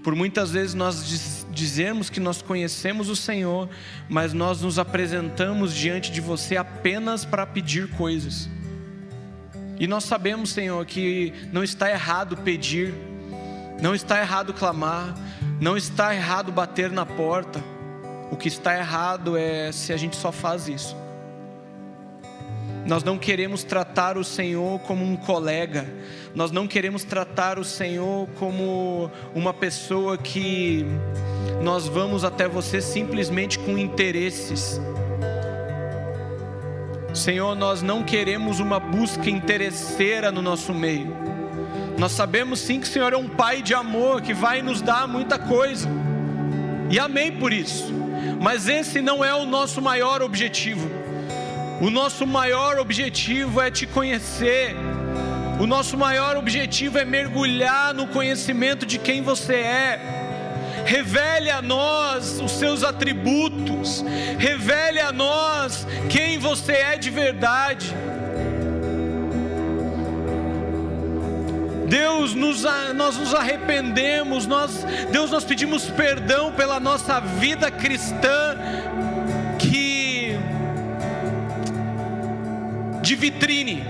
Por muitas vezes nós dizemos que nós conhecemos o Senhor, mas nós nos apresentamos diante de você apenas para pedir coisas. E nós sabemos, Senhor, que não está errado pedir, não está errado clamar, não está errado bater na porta. O que está errado é se a gente só faz isso. Nós não queremos tratar o Senhor como um colega. Nós não queremos tratar o Senhor como uma pessoa que nós vamos até você simplesmente com interesses. Senhor, nós não queremos uma busca interesseira no nosso meio. Nós sabemos sim que o Senhor é um Pai de amor que vai nos dar muita coisa. E amém por isso. Mas esse não é o nosso maior objetivo. O nosso maior objetivo é te conhecer. O nosso maior objetivo é mergulhar no conhecimento de quem você é. Revele a nós os seus atributos. Revele a nós quem você é de verdade. Deus, nós nos arrependemos. Deus, nós pedimos perdão pela nossa vida cristã de vitrine.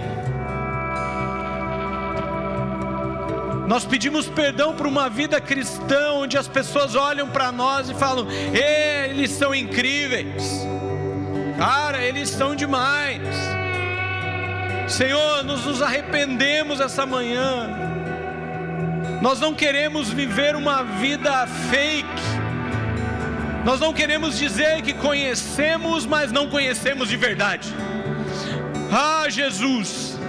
Nós pedimos perdão por uma vida cristã onde as pessoas olham para nós e falam: eles são incríveis, cara, eles são demais. Senhor, nos arrependemos essa manhã. Nós não queremos viver uma vida fake. Nós não queremos dizer que conhecemos, mas não conhecemos de verdade. Jesus,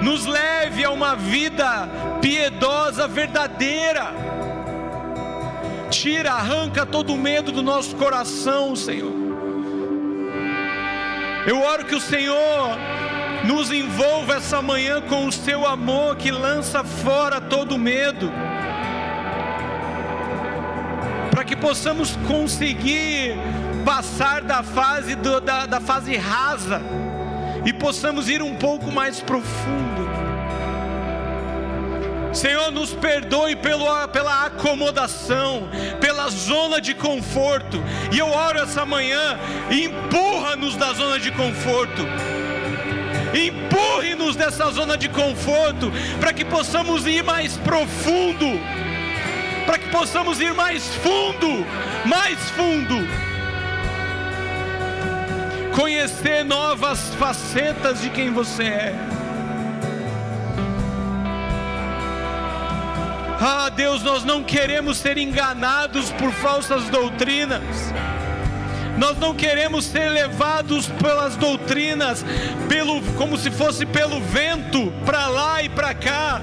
nos leve a uma vida piedosa, verdadeira. Tira, arranca todo o medo do nosso coração, Senhor. Eu oro que o Senhor nos envolva essa manhã com o seu amor que lança fora todo o medo, para que possamos conseguir passar da fase da fase rasa e possamos ir um pouco mais profundo. Senhor, nos perdoe pela acomodação, pela zona de conforto. E eu oro essa manhã: empurra-nos da zona de conforto. Empurre-nos dessa zona de conforto, para que possamos ir mais profundo, para que possamos ir mais fundo, conhecer novas facetas de quem você é. Deus, nós não queremos ser enganados por falsas doutrinas. Nós não queremos ser levados pelas doutrinas, como se fosse pelo vento, para lá e para cá.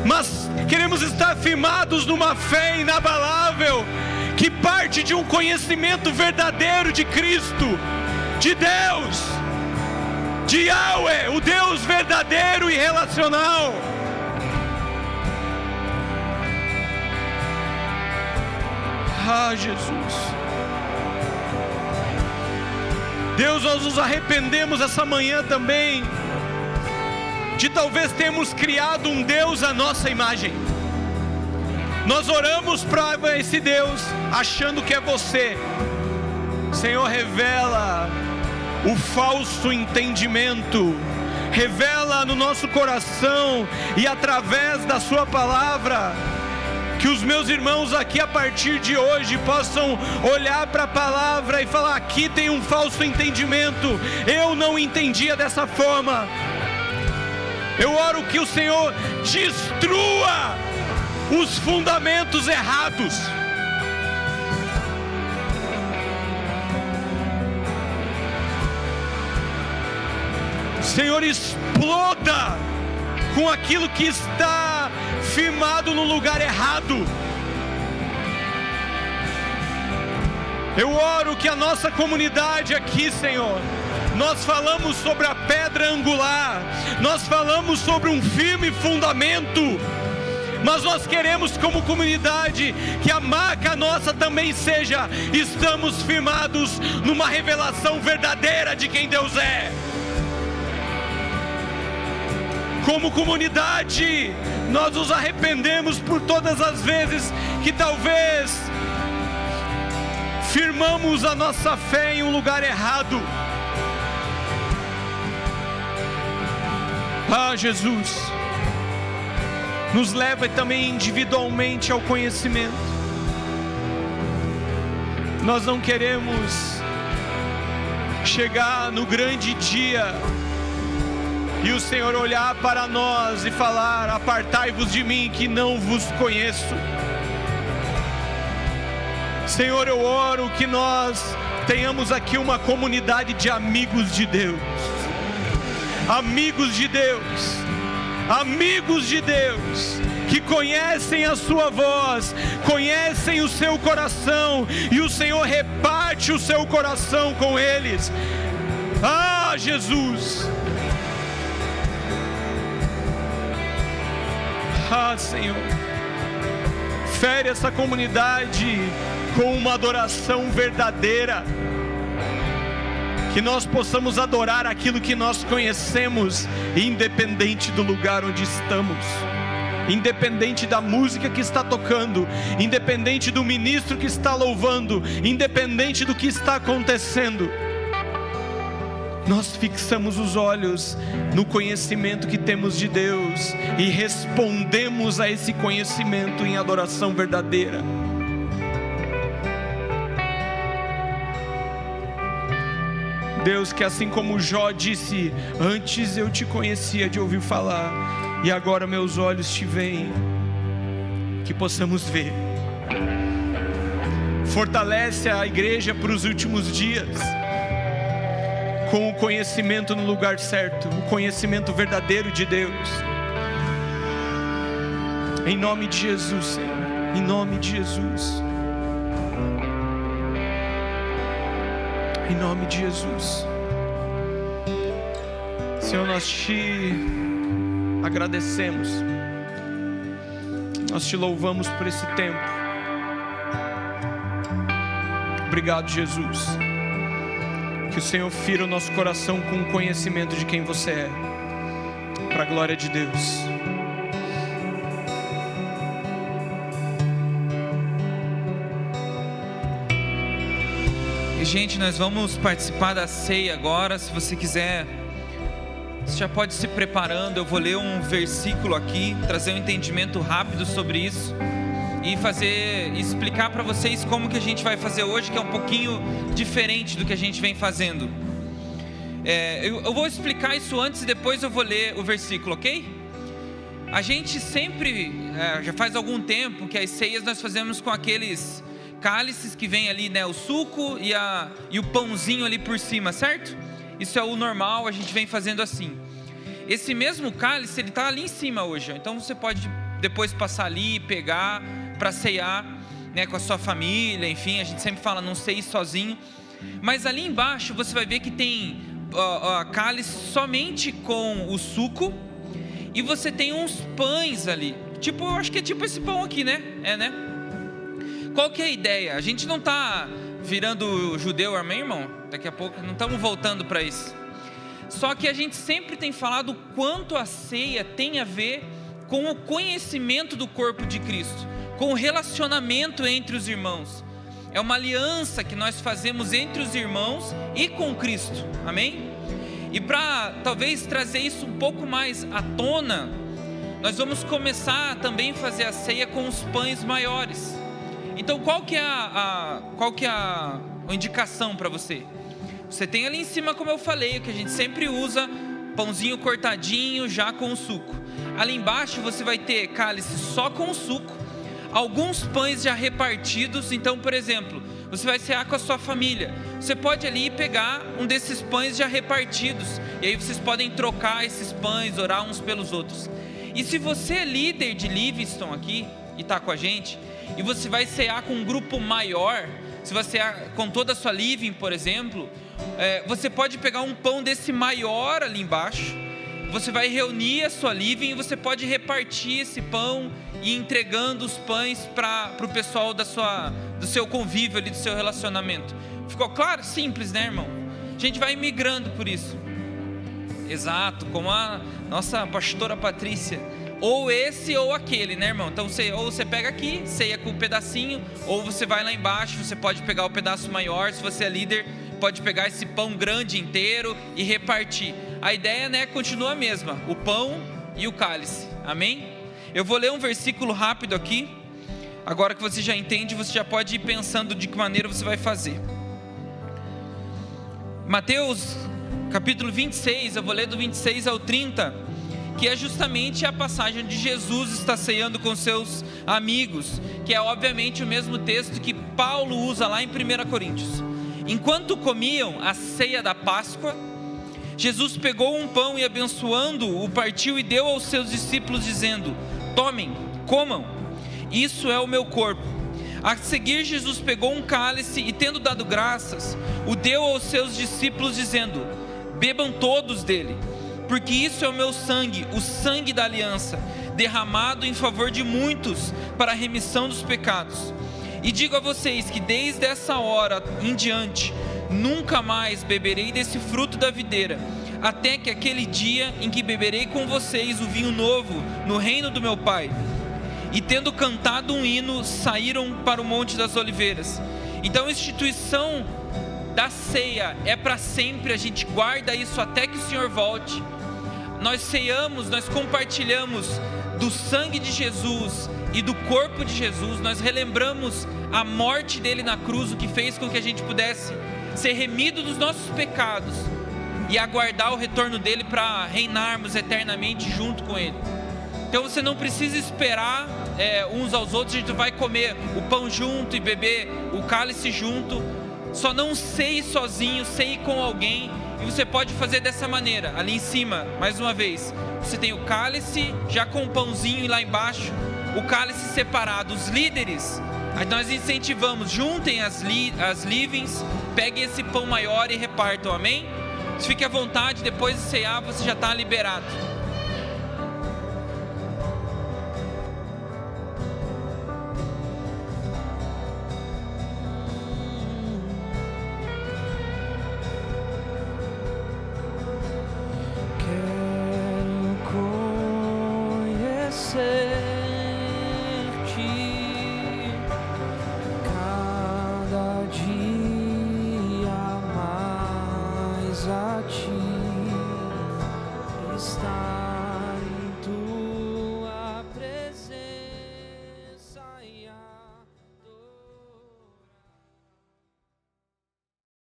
Mas queremos estar firmados numa fé inabalável, que parte de um conhecimento verdadeiro de Cristo, de Deus, de Yahweh, o Deus verdadeiro e relacional. Jesus. Deus, nós nos arrependemos essa manhã também de talvez termos criado um Deus à nossa imagem. Nós oramos para esse Deus achando que é você. Senhor, revela o falso entendimento, revela no nosso coração e através da sua palavra, que os meus irmãos aqui a partir de hoje possam olhar para a palavra e falar: aqui tem um falso entendimento, eu não entendia dessa forma. Eu oro que o Senhor destrua os fundamentos errados. Senhor, exploda com aquilo que está firmado no lugar errado. Eu oro que a nossa comunidade aqui, Senhor, nós falamos sobre a pedra angular, nós falamos sobre um firme fundamento, mas nós queremos como comunidade que a marca nossa também seja: estamos firmados numa revelação verdadeira de quem Deus é. Como comunidade, nós nos arrependemos por todas as vezes que talvez firmamos a nossa fé em um lugar errado. Jesus, nos leva também individualmente ao conhecimento. Nós não queremos chegar no grande dia e o Senhor olhar para nós e falar: apartai-vos de mim, que não vos conheço. Senhor, eu oro que nós tenhamos aqui uma comunidade de amigos de Deus. Amigos de Deus. Amigos de Deus, que conhecem a sua voz, conhecem o seu coração, e o Senhor reparte o seu coração com eles. Jesus. Senhor, fere essa comunidade com uma adoração verdadeira, que nós possamos adorar aquilo que nós conhecemos, independente do lugar onde estamos, independente da música que está tocando, independente do ministro que está louvando, independente do que está acontecendo. nós fixamos os olhos no conhecimento que temos de Deus e respondemos a esse conhecimento em adoração verdadeira. Deus, que assim como Jó disse: antes eu te conhecia de ouvir falar, e agora meus olhos te veem, que possamos ver. Fortalece a igreja para os últimos dias, com o conhecimento no lugar certo, o conhecimento verdadeiro de Deus. Em nome de Jesus, Senhor, em nome de Jesus. Em nome de Jesus. Senhor, nós te agradecemos, nós te louvamos por esse tempo. Obrigado, Jesus. Que o Senhor fira o nosso coração com o conhecimento de quem você é, para a glória de Deus. E gente, nós vamos participar da ceia agora. Se você quiser, você já pode ir se preparando. Eu vou ler um versículo aqui, trazer um entendimento rápido sobre isso e explicar para vocês como que a gente vai fazer hoje, que é um pouquinho diferente do que a gente vem fazendo. Eu vou explicar isso antes e depois eu vou ler o versículo, ok? A gente sempre, já faz algum tempo que as ceias nós fazemos com aqueles cálices que vem ali, né, o suco e o pãozinho ali por cima, certo? Isso é o normal, a gente vem fazendo assim. Esse mesmo cálice, ele está ali em cima hoje, então você pode depois passar ali, pegar para ceiar, né, com a sua família. Enfim, a gente sempre fala, não ceie sozinho. Mas ali embaixo você vai ver que tem cálice somente com o suco, e você tem uns pães ali, tipo, eu acho que é tipo esse pão aqui, né? Né? Qual que é a ideia? A gente não está virando judeu, amém, irmão? Daqui a pouco, não estamos voltando para isso. Só que a gente sempre tem falado o quanto a ceia tem a ver com o conhecimento do corpo de Cristo, com o relacionamento entre os irmãos. É uma aliança que nós fazemos entre os irmãos e com Cristo, amém? E para talvez trazer isso um pouco mais à tona, nós vamos começar também a fazer a ceia com os pães maiores. Então qual que é a indicação para você? Você tem ali em cima, como eu falei, o que a gente sempre usa, pãozinho cortadinho já com o suco. Ali embaixo você vai ter cálice só com o suco, alguns pães já repartidos. Então, por exemplo, você vai cear com a sua família, você pode ali pegar um desses pães já repartidos, e aí vocês podem trocar esses pães, orar uns pelos outros. E se você é líder de Livingston aqui e está com a gente, e você vai cear com um grupo maior, se você cear com toda a sua Living, por exemplo, você pode pegar um pão desse maior ali embaixo, você vai reunir a sua Living e você pode repartir esse pão e ir entregando os pães para o pessoal do seu convívio ali, do seu relacionamento. Ficou claro? Simples, né, irmão? A gente vai migrando por isso. Exato, como a nossa pastora Patrícia. Ou esse ou aquele, né, irmão? Então ou você pega aqui, ceia com um pedacinho, ou você vai lá embaixo, você pode pegar o pedaço maior. Se você é líder, pode pegar esse pão grande inteiro e repartir. A ideia, né, continua a mesma, o pão e o cálice, amém? Eu vou ler um versículo rápido aqui. Agora que você já entende, você já pode ir pensando de que maneira você vai fazer. Mateus capítulo 26, eu vou ler do 26 ao 30, que é justamente a passagem onde Jesus está ceando com seus amigos, que é obviamente o mesmo texto que Paulo usa lá em 1 Coríntios. Enquanto comiam a ceia da Páscoa, Jesus pegou um pão e, abençoando, o partiu e deu aos seus discípulos, dizendo: tomem, comam, isso é o meu corpo. A seguir, Jesus pegou um cálice e, tendo dado graças, o deu aos seus discípulos, dizendo: bebam todos dele, porque isso é o meu sangue, o sangue da aliança, derramado em favor de muitos para a remissão dos pecados. E digo a vocês que desde essa hora em diante nunca mais beberei desse fruto da videira, até que aquele dia em que beberei com vocês o vinho novo no reino do meu Pai. E tendo cantado um hino, saíram para o Monte das Oliveiras. Então a instituição da ceia é para sempre, a gente guarda isso até que o Senhor volte. Nós ceiamos, nós compartilhamos do sangue de Jesus e do corpo de Jesus, nós relembramos a morte dele na cruz, o que fez com que a gente pudesse ser remido dos nossos pecados e aguardar o retorno dele para reinarmos eternamente junto com ele. Então você não precisa esperar uns aos outros, a gente vai comer o pão junto e beber o cálice junto. Só não ceie sozinho, ceie com alguém. E você pode fazer dessa maneira. Ali em cima, mais uma vez, você tem o cálice já com o pãozinho, e lá embaixo o cálice separado. Os líderes, aí nós incentivamos, juntem as livings, peguem esse pão maior e repartam, amém? Fique à vontade, depois de ceiar você já está liberado. A ti está